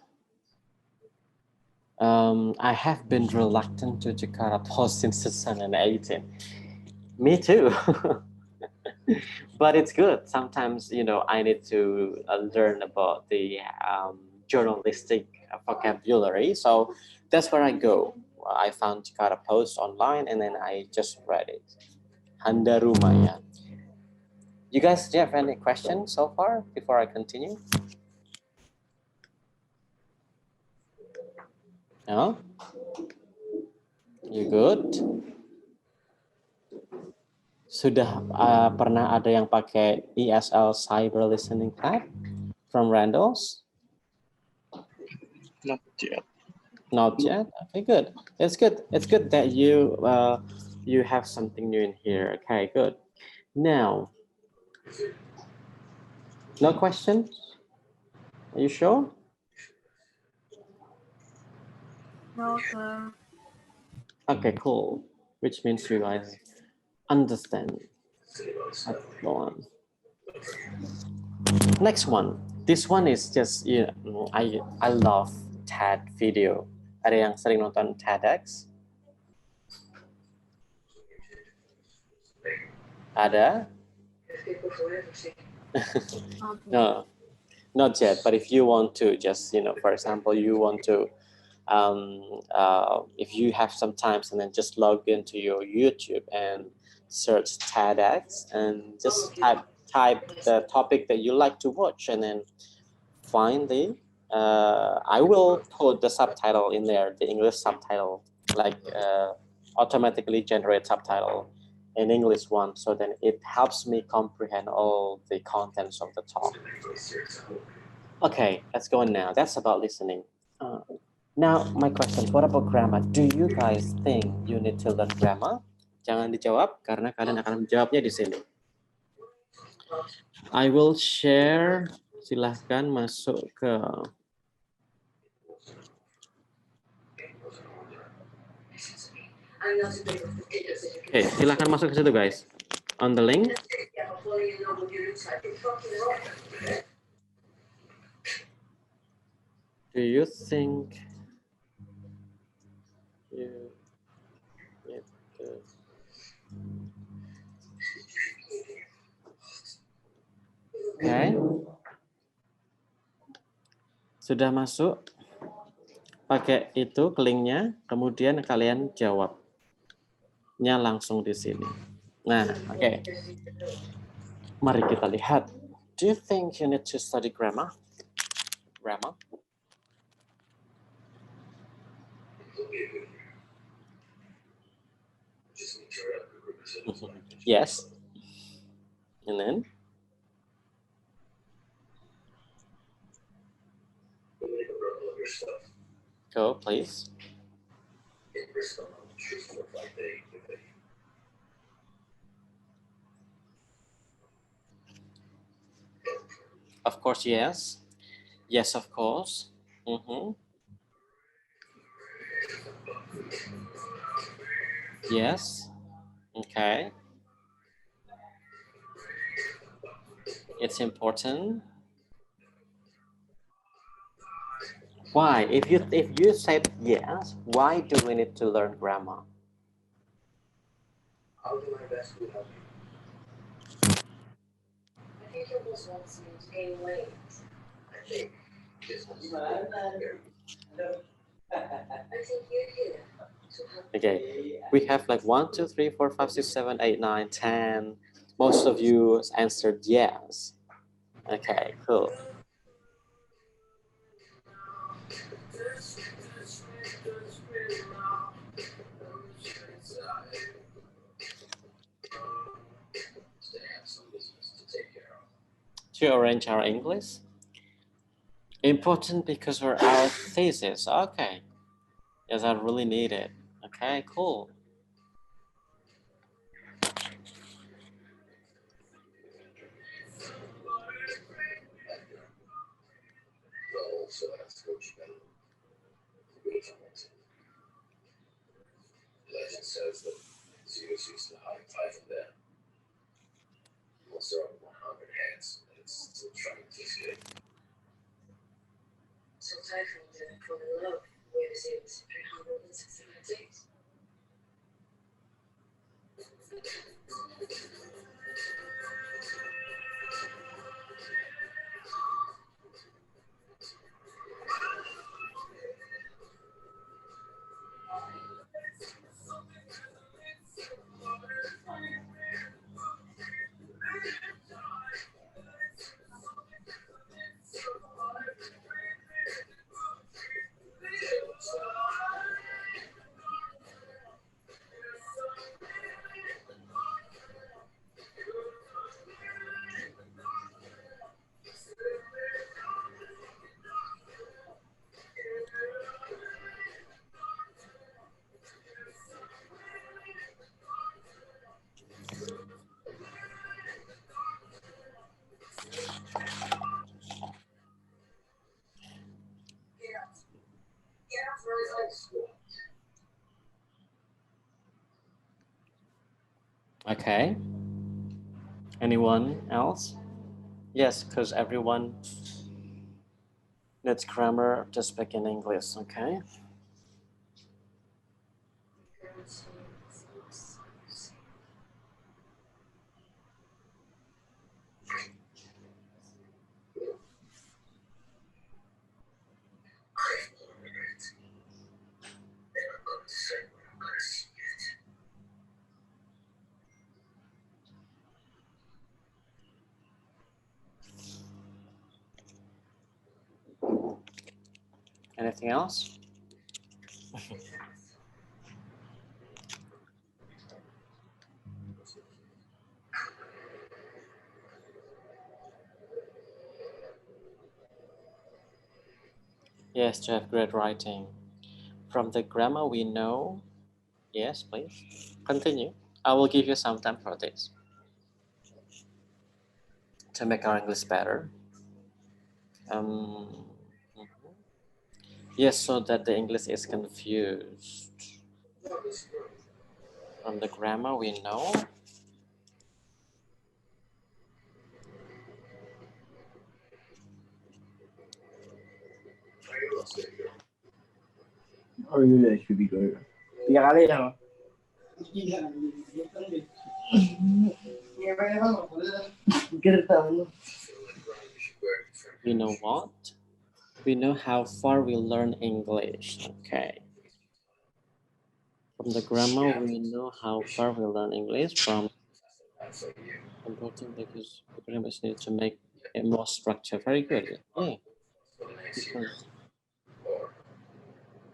I have been reluctant to Jakarta Post since 2018. Me too. But it's good. Sometimes, you know, I need to learn about the journalistic vocabulary. So that's where I go. I found Jakarta Post online and then I just read it. Handarumaya. You guys, do you have any questions so far before I continue? No? You good? Sudah pernah ada yang pakai ESL Cyber Listening Pad from Randall's? Not yet. Not yet. Okay, good. It's good. It's good that you you have something new in here. Okay, good. Now, no questions? Are you sure? No, sir. Okay, cool. Which means you guys understand. Let's go on. Next one. This one is just, you know, I love TED video. Ada yang sering nonton TEDx? Ada? No, not yet. But if you want to, just, you know, for example, you want to, if you have some time, and then just log into your YouTube and search TEDx and just type the topic that you like to watch, and then find the. I will put the subtitle in there, the English subtitle, like automatically generate subtitle in English one, so then it helps me comprehend all the contents of the talk. Okay, let's go on now. That's about listening. Now, my question, what about grammar? Do you guys think you need to learn grammar? Jangan dijawab, karena kalian akan menjawabnya di sini. I will share, silahkan masuk ke... Oke, silahkan masuk ke situ guys. On the link. Do you think you need to... Oke. Sudah masuk? Pakai itu linknya, kemudian kalian jawabnya langsung di sini. Nah, oke. Mari kita lihat. Do you think you need to study grammar? Grammar? Yes. And then? Go, please. Of course, yes. Yes, of course. Yes. Okay. It's important. Why? If you said yes, why do we need to learn grammar? I'll do my best to help you. I think you'll just want to gain weight. I think this was I think you're here to help. Okay, we have like 1, 2, 3, 4, 5, 6, 7, 8, 9, 10. Most of you answered yes. Okay, cool. To arrange our English? Important because we're our thesis. Okay. Yes, I really need it. Okay, cool. So that's Coach Ben. Legend says that Zeus used to hide five of them. We'll start with 100 heads, and it's still trying to escape. titled For Love Wears It 365 Days. Okay. Anyone else? Yes, because everyone needs grammar to speak in English, okay? Anything else? Yes, to have great writing. From the grammar we know. Yes, please. Continue. I will give you some time for this to make our English better. Yes, so that the English is confused. From the grammar we know. Oh, that should be good. 3 kali ya. We know what? We know how far we learn English. Okay. From the grammar, we know how far we learn English. From important because the grammar is needed to make it more structure. Very good. Yeah. Because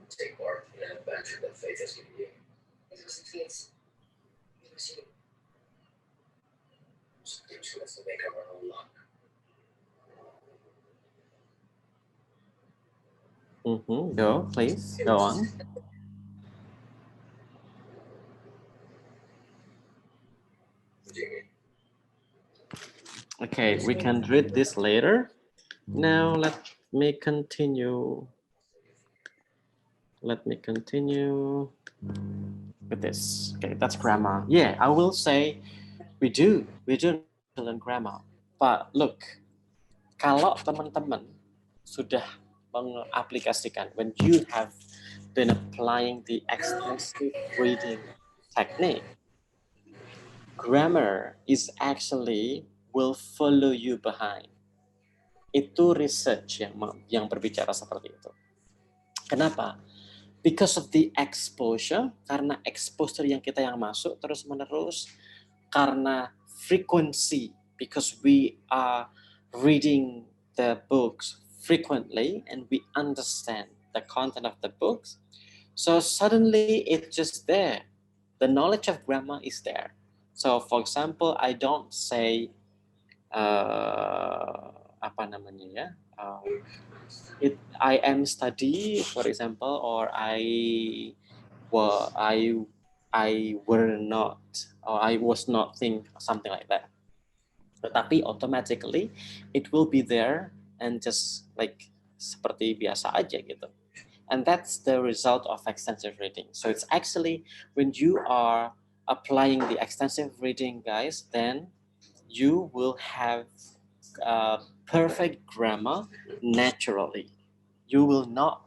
Take part in an adventure that fate has given you. If it succeeds, you receive. Each of us to make our own luck. Go, please. Go on. Okay, we can read this later. Now let me continue. Let me continue with this. Okay, that's grammar. Yeah, I will say we do learn grammar. But look, kalau teman-teman sudah mengaplikasikan, when you have been applying the extensive reading technique, grammar is actually will follow you behind. Itu research yang berbicara seperti itu. Kenapa? Because of the exposure, karena exposure yang kita yang masuk terus-menerus, karena frequency, because we are reading the books frequently and we understand the content of the books, so suddenly it's just there. The knowledge of grammar is there. So for example, I don't say apa namanya ya? I am study, for example, or I were not, or I was not think something like that. Tetapi automatically it will be there and just like seperti biasa aja gitu. And that's the result of extensive reading. So it's actually when you are applying the extensive reading, guys, then you will have perfect grammar naturally. you will not,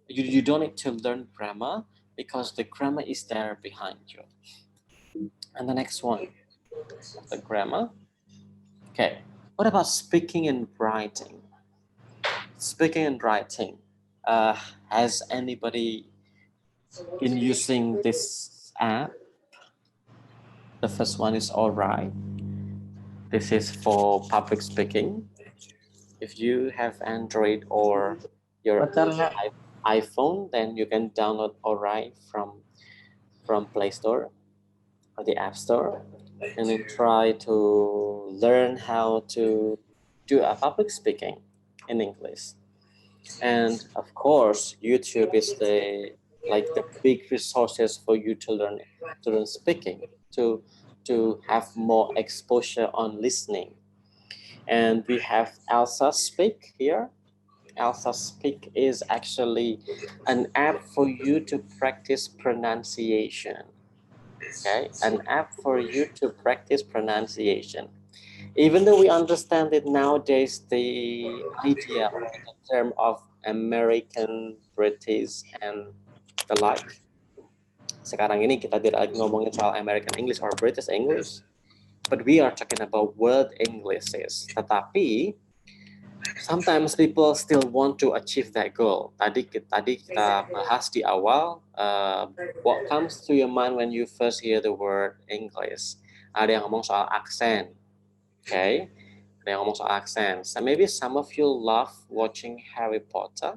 you don't need to learn grammar because the grammar is there behind you. And the next one, the grammar. Okay, what about speaking and writing? Speaking and writing. Has anybody been using this app? The first one is All Right. This is for public speaking. If you have Android or your iPhone, then you can download All Right from Play Store or the App Store, and then try to learn how to do a public speaking in English. And of course, YouTube is the big resources for you to learn speaking, to have more exposure on listening. And we have Elsa Speak here. Elsa Speak is actually an app for you to practice pronunciation. Okay, an app for you to practice pronunciation. Even though we understand that nowadays the idea or the term of American, British, and the like. Sekarang ini kita tidak lagi ngomongin soal American English or British English, but we are talking about world Englishes. Tetapi sometimes people still want to achieve that goal. Tadi kita bahas di awal, what comes to your mind when you first hear the word English? Ada yang ngomong soal aksen, okay? Ada yang ngomong soal aksen. So maybe some of you love watching Harry Potter,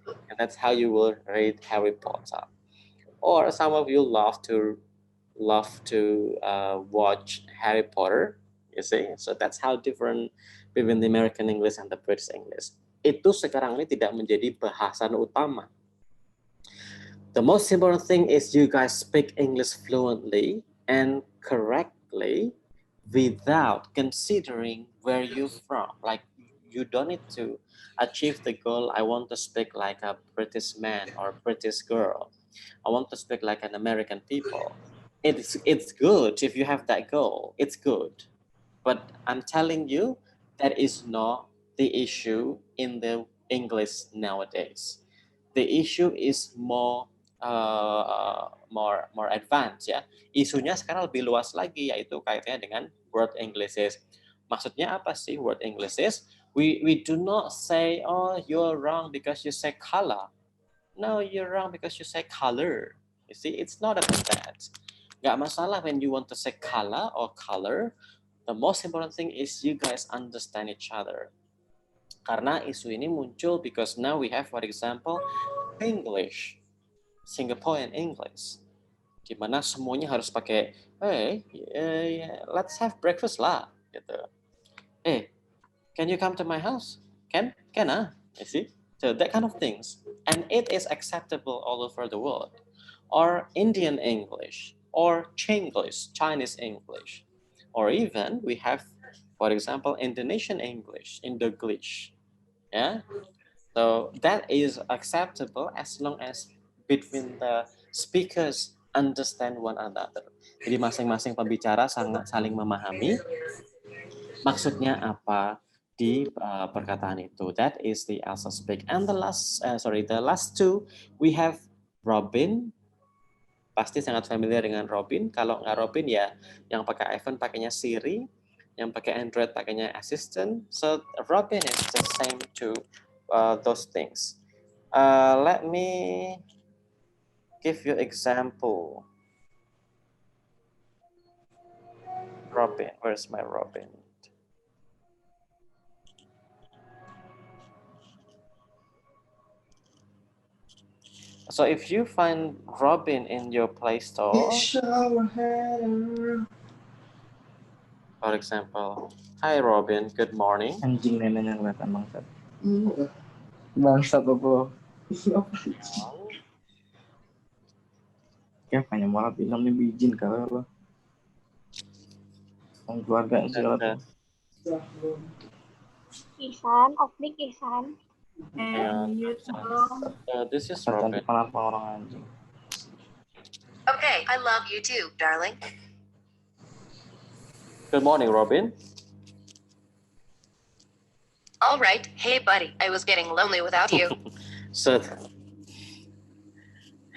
and that's how you will read Harry Potter. Or some of you love to watch Harry Potter, you see? So that's how different between the American English and the British English. Itu sekarang ini tidak menjadi bahasan utama. The most important thing is you guys speak English fluently and correctly without considering where you're from. Like, you don't need to achieve the goal, I want to speak like a British man or British girl. I want to speak like an American people. It's good if you have that goal. It's good. But I'm telling you, that is not the issue in the English nowadays. The issue is more advanced, ya. Isunya sekarang lebih luas lagi, yaitu kaitannya dengan word Englishes. Maksudnya apa sih word Englishes? We do not say, oh, you're wrong because you say color. No, you're wrong because you say color. You see, it's not about that. Nggak masalah when you want to say color or color. The most important thing is you guys understand each other. Karena isu ini muncul because now we have, for example, English, Singaporean English, di mana semuanya harus pakai, hey, let's have breakfast lah, gitu. Hey, can you come to my house? Can you see? So that kind of things, and it is acceptable all over the world. Or Indian English, or Chinglish, Chinese English. Or even we have, for example, Indonesian English, Indoglish. Yeah, so that is acceptable as long as between the speakers understand one another. Jadi masing-masing pembicara saling memahami maksudnya apa di perkataan itu. That is the Elsa Speak. And the last two we have Robin. Pasti sangat familiar dengan Robin. Kalau nggak Robin ya yang pakai iPhone pakainya Siri, yang pakai Android pakainya Assistant. So Robin is the same to those things. Let me give you example. Robin, where's my Robin? So if you find Robin in your Play Store, for example, hi Robin, good morning. Anjing neneknya kelihatan bangsat. Bangsat apa? Ya banyak malah bilang nih izin kalau lo. Orang keluarga segala. Ihsan, Opnik Ihsan. This is Robin. Okay, I love you too, darling. Good morning, Robin. All right. Hey, buddy. I was getting lonely without you. So,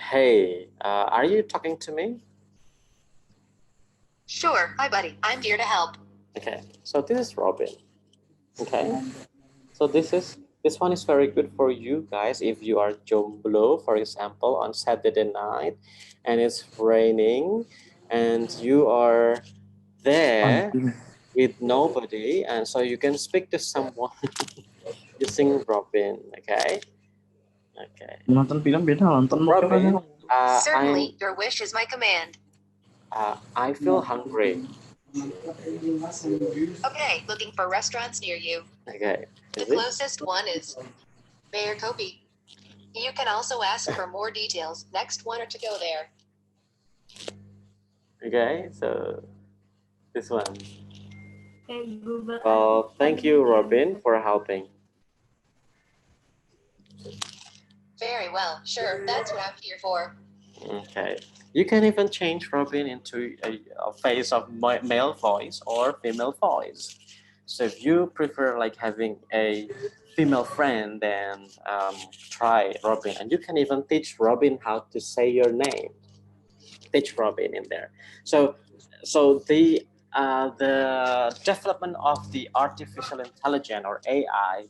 hey, are you talking to me? Sure. Hi, buddy. I'm here to help. Okay, so this is Robin. Okay, so this one is very good for you guys if you are jomblo, for example, on Saturday night, and it's raining, and you are there with nobody, and so you can speak to someone using Robin. Okay. Okay. Nonton film beda nonton Robin, Certainly, your wish is my command. I feel hungry. Okay, looking for restaurants near you. Okay. The closest one is Mayor Kopi. You can also ask for more details. Next one or to go there. Okay, so this one. Okay, Google. Well, thank you, Robin, for helping. Very well. Sure, that's what I'm here for. Okay. You can even change Robin into a face of male voice or female voice. So if you prefer like having a female friend, then try Robin. And you can even teach Robin how to say your name. Teach Robin in there. So the development of the artificial intelligence or AI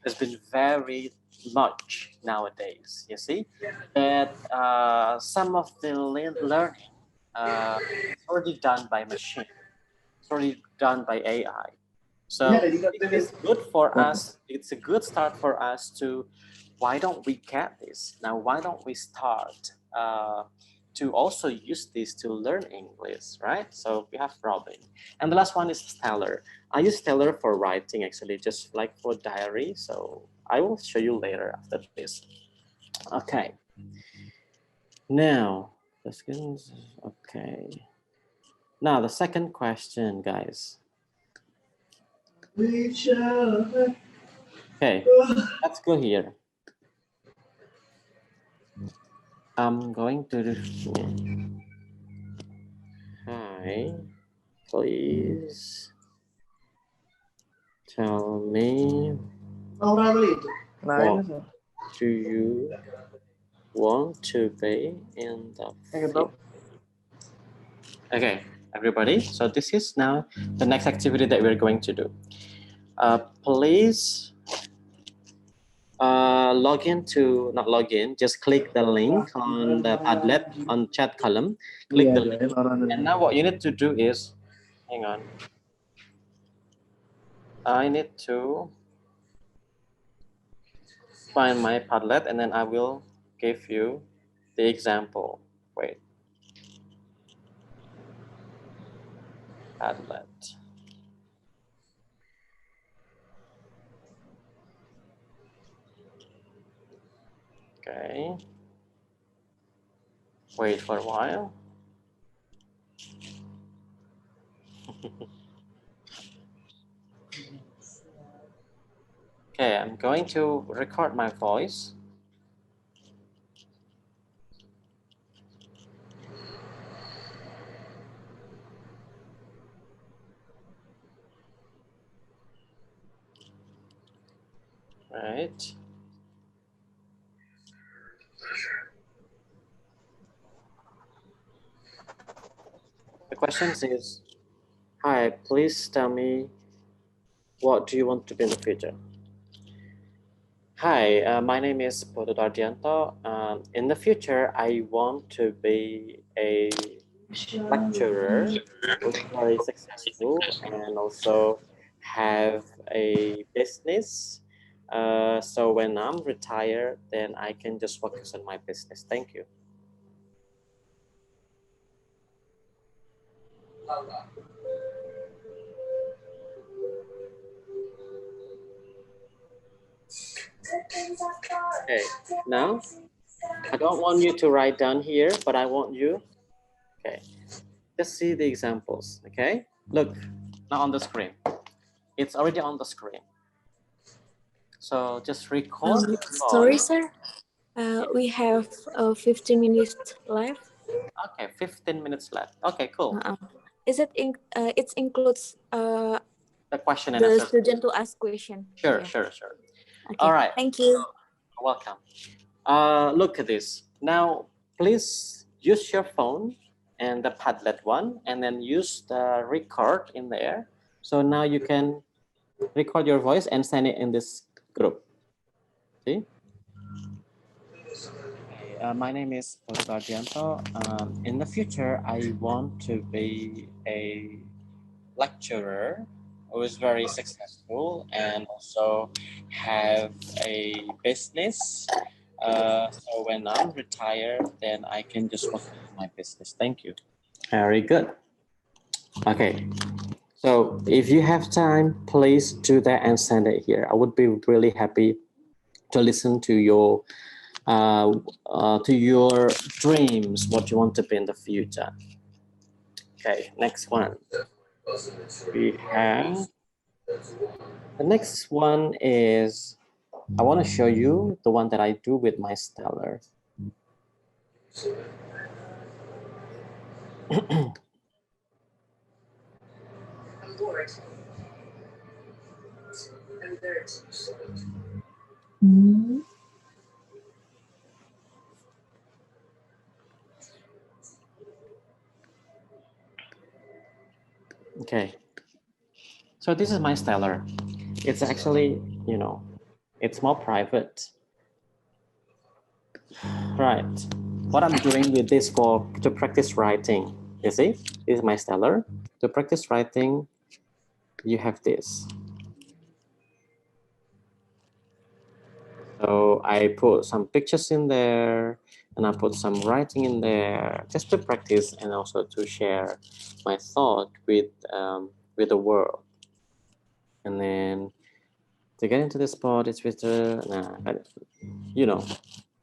has been very much nowadays. You see that some of the learning is already done by machine. It's already done by AI. So it is good for us. It's a good start for us to. Why don't we get this now? Why don't we start to also use this to learn English, right? So we have Robin, and the last one is Stellar. I use Stellar for writing, actually, just like for diary. So I will show you later after this. Okay. Now, okay. Now the second question, guys. Okay, let's go here. I'm going to do. Hi, please tell me what do you want to be in the future? Okay, everybody. So this is now the next activity that we're going to do. Please log in to, not log in, just click the link on the Padlet on chat column. Click the link. And now what you need to do is, hang on. I need to find my Padlet and then I will give you the example. Wait. Padlet. Okay. Wait for a while. Okay, I'm going to record my voice. Right. The question is, hi, please tell me what do you want to be in the future? Hi, my name is Poto Dardianto. In the future, I want to be a lecturer who's very successful and also have a business. So when I'm retired, then I can just focus on my business. Thank you. Okay, now I don't want you to write down here, but I want you, okay, just see the examples, okay? Look, now on the screen. It's already on the screen. So just record. Sorry, sir. We have 15 minutes left. Okay, 15 minutes left. Okay, cool. Is it it includes the question and the answer. student to ask question? Sure, Yeah. sure. Okay. All right. Thank you. Welcome. Look at this. Now, please use your phone and the Padlet one, and then use the record in there. So now you can record your voice and send it in this group. See? My name is Belajar. In the future, I want to be a lecturer who is very successful and also have a business. So when I'm retired, then I can just work on my business. Thank you. Very good. Okay. So if you have time, please do that and send it here. I would be really happy to listen to your dreams, what you want to be in the future. Okay, next one. We have the next one is I want to show you the one that I do with my stellar. I'm bored. Alert. Okay, so this is my stellar. It's actually, it's more private. Right. What I'm doing with this to practice writing, you see, this is my stellar. To practice writing, you have this. So I put some pictures in there and I put some writing in there just to practice and also to share my thought with the world. And then to get into the spot, it's with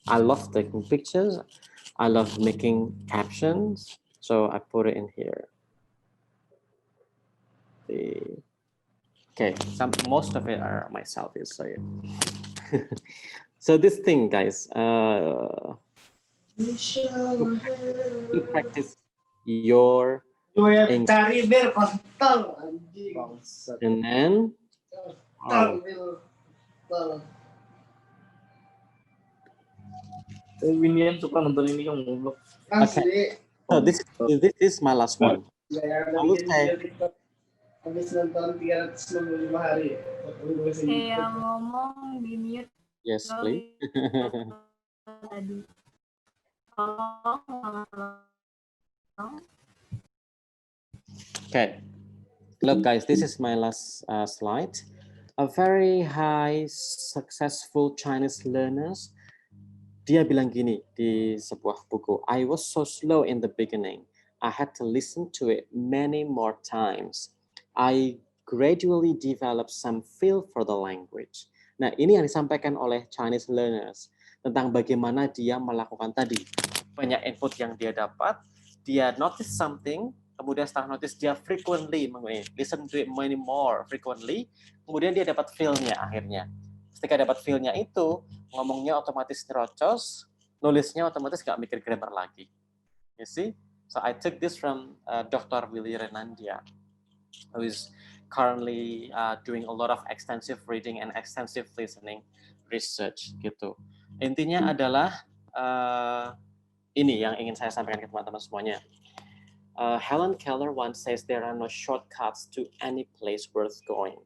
I love taking pictures. I love making captions. So I put it in here. Okay, most of it are my selfies. So yeah. So this thing, guys, to practice your English. And then okay. So this is my last one. I will say Yang ngomong di mute. yes, please. Tadi. Okay, look guys, this is my last slide. A very high successful Chinese learners, dia bilang gini di sebuah buku, I was so slow in the beginning. I had to listen to it many more times. I gradually developed some feel for the language. Nah, ini yang disampaikan oleh Chinese learners tentang bagaimana dia melakukan tadi. Banyak input yang dia dapat, dia notice something, kemudian setelah notice dia frequently listen to it many more frequently, kemudian dia dapat feel-nya akhirnya. Ketika dapat feel-nya itu, ngomongnya otomatis nerocos, nulisnya otomatis nggak mikir grammar lagi. You see? So I took this from Dr. Willy Renandia, who is currently doing a lot of extensive reading and extensive listening research gitu. Intinya adalah ini yang ingin saya sampaikan ke teman-teman semuanya. Helen Keller once says there are no shortcuts to any place worth going.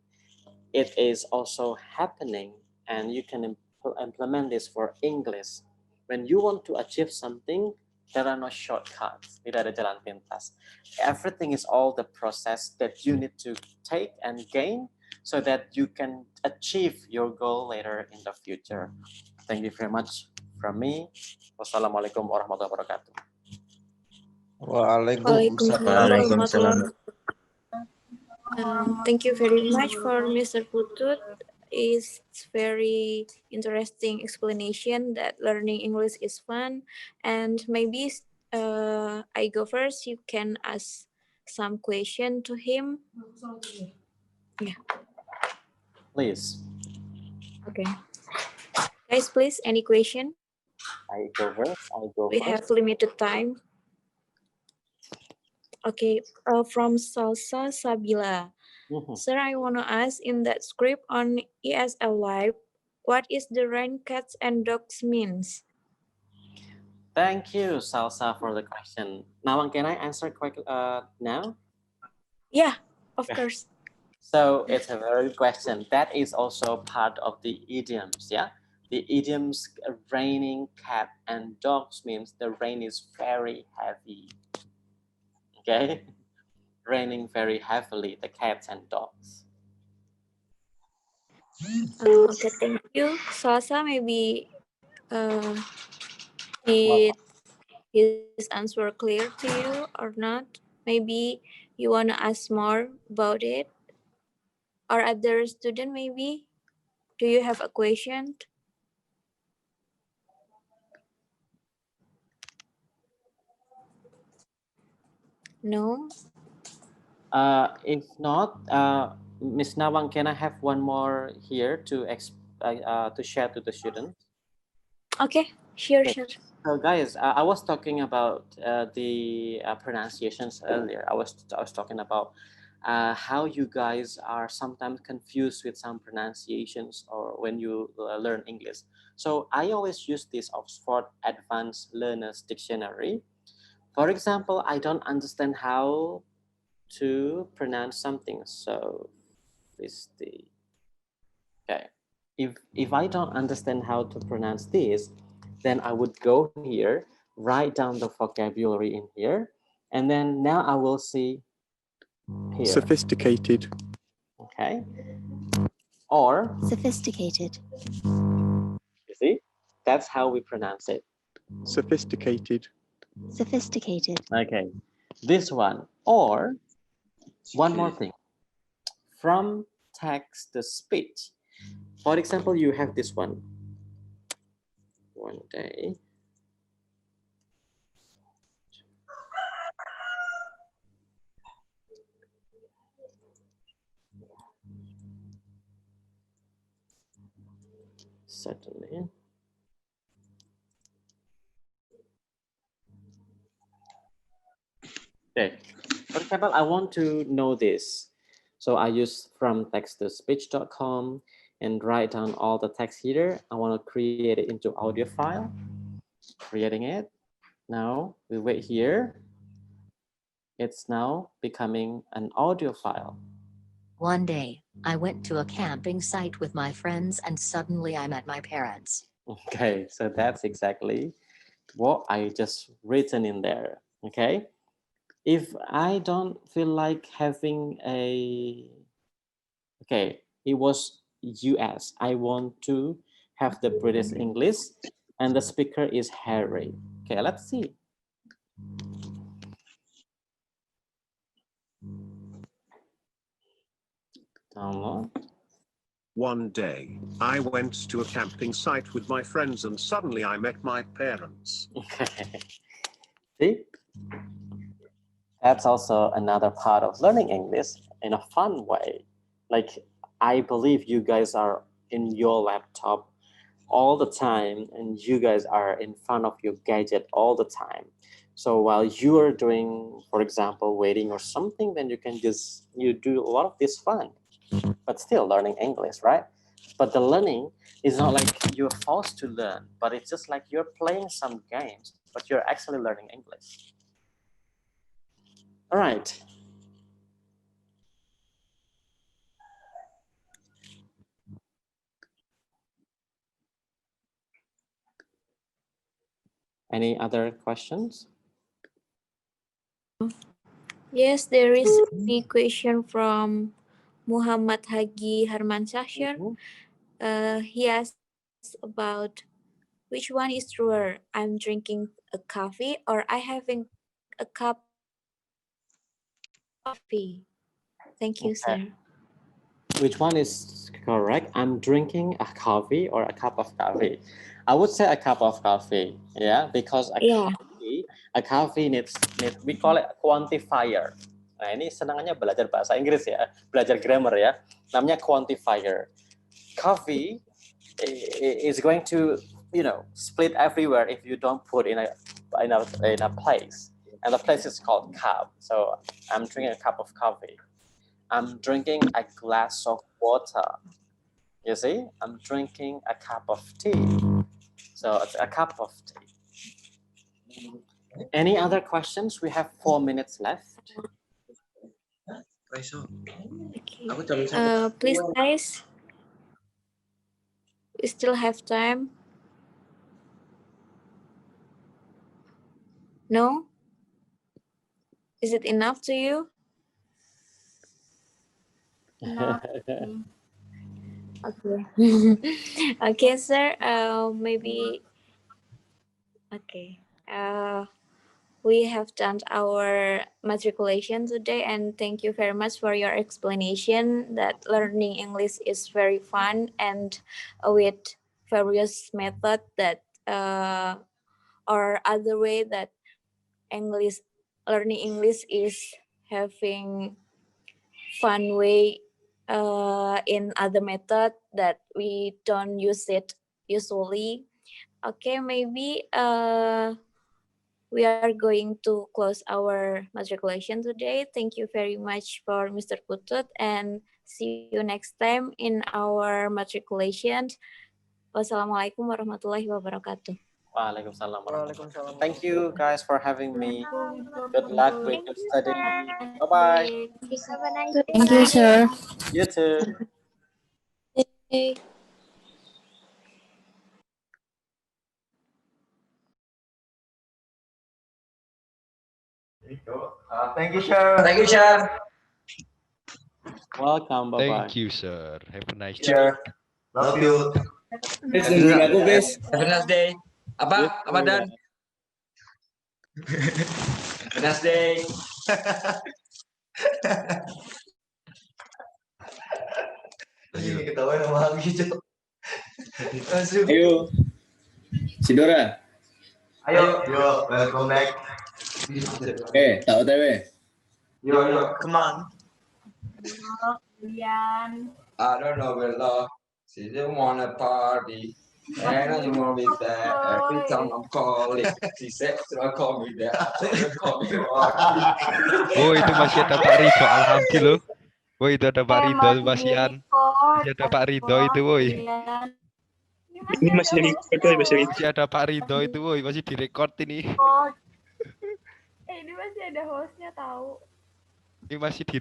It is also happening, and you can implement this for English. When you want to achieve something, there are no shortcuts. Tidak ada jalan pintas. Everything is all the process that you need to take and gain so that you can achieve your goal later in the future. Thank you very much from me. Wassalamualaikum warahmatullahi wabarakatuh. Waalaikumsalam. Thank you very much for Mr. Putut. It's very interesting explanation that learning English is fun, and maybe I go first. You can ask some question to him. Yeah. Please. Okay. Guys, please, any question? I go first. We have limited time. Okay, from Salsa Sabila. Sir, I want to ask, in that script on ESL Live, What is the rain, cats, and dogs means? Thank you, Salsa, for the question. Now, can I answer quick now? Yeah, of course. So it's a very good question. That is also part of the idioms, yeah? The idioms raining cat and dogs means the rain is very heavy. Okay? Raining very heavily, the cats and dogs. Okay, thank you. Salsa, maybe did his answer clear to you or not? Maybe you want to ask more about it? Or other student maybe? Do you have a question? No? If not, Miss Nawang, can I have one more here to share to the students? Okay, sure, Okay. sure. So guys, I was talking about the pronunciations earlier. I was talking about how you guys are sometimes confused with some pronunciations or when you learn English. So I always use this Oxford Advanced Learners Dictionary. For example, I don't understand how to pronounce something. So is the okay. If I don't understand how to pronounce this, then I would go here, write down the vocabulary in here, and then now I will see here. Sophisticated. Okay. Or Sophisticated. you see, that's how we pronounce it. Sophisticated. Sophisticated. Okay. This one. Or one more thing. From text to speech. For example, you have this one. One day. Certainly. Okay. For example, I want to know this. So I use from text to speech.com and write down all the text here. I want to create it into audio file. Creating it. Now we wait here. It's now becoming an audio file. One day, I went to a camping site with my friends and suddenly I met my parents. Okay, so that's exactly what I just written in there. Okay. If I don't feel like having okay, it was US. I want to have the British English and the speaker is Harry. Okay, let's see. Download. One day, I went to a camping site with my friends and suddenly I met my parents. See? That's also another part of learning English in a fun way. Like, I believe you guys are in your laptop all the time and you guys are in front of your gadget all the time. So while you are doing, for example, waiting or something, then you do a lot of this fun, but still learning English, right? But the learning is not like you're forced to learn, but it's just like you're playing some games, but you're actually learning English. All right. Any other questions? Yes, there is a question from Muhammad Hagi Harmansyah. He asks about which one is truer, I'm drinking a coffee or I having a cup of coffee. Thank you, sir. Okay. Which one is correct? I'm drinking a coffee or a cup of coffee? I would say a cup of coffee, yeah, because a coffee needs we call it quantifier. Nah, ini senangannya belajar bahasa Inggris ya, belajar grammar ya. Namanya quantifier. Coffee is going to, split everywhere if you don't put in a place, and the place is called cup. So I'm drinking a cup of coffee. I'm drinking a glass of water. You see, I'm drinking a cup of tea. So it's a cup of tea. Any other questions? We have 4 minutes left. Please, guys. We still have time. No? Is it enough to you? Enough. Okay. Okay, sir. Maybe. Okay. We have done our matriculation today, and thank you very much for your explanation that learning English is very fun and with various method that or other way that learning English is having fun way in other method that we don't use it usually. Okay, maybe we are going to close our matriculation today. Thank you very much for Mr. Putut, and see you next time in our matriculation. Wassalamualaikum warahmatullahi wabarakatuh. Waalaikumsalam. Thank you guys for having me. Good luck with your study. Bye-bye. Have a nice day. Thank you, sir. You too. Thank you, sir. Thank you, sir. Welcome. Bye-bye. Thank you, sir. Have a nice day. Sir. Love you. Nungguin aku, Bis. Have a nice day. Apa? Apa, Dan? Have a nice day. Ini ketahuan sama aku gitu. Ayo. Sidora. Ayo, welcome back. Tak OTW. Yo, come on. Kalian. I don't know where love. She didn't wanna party. And I want me there. Every time I'm calling, she said, call me there. Call me Oh, itu masih ada Pak Ridho, alhamdulillah. Woi, itu ada Pak Ridho, Basian. Masih ada Pak Ridho itu, woi. Ini masih Masih ada Pak Ridho itu, woi. Masih direkord ini. Ini masih ada hostnya tahu. Ini masih di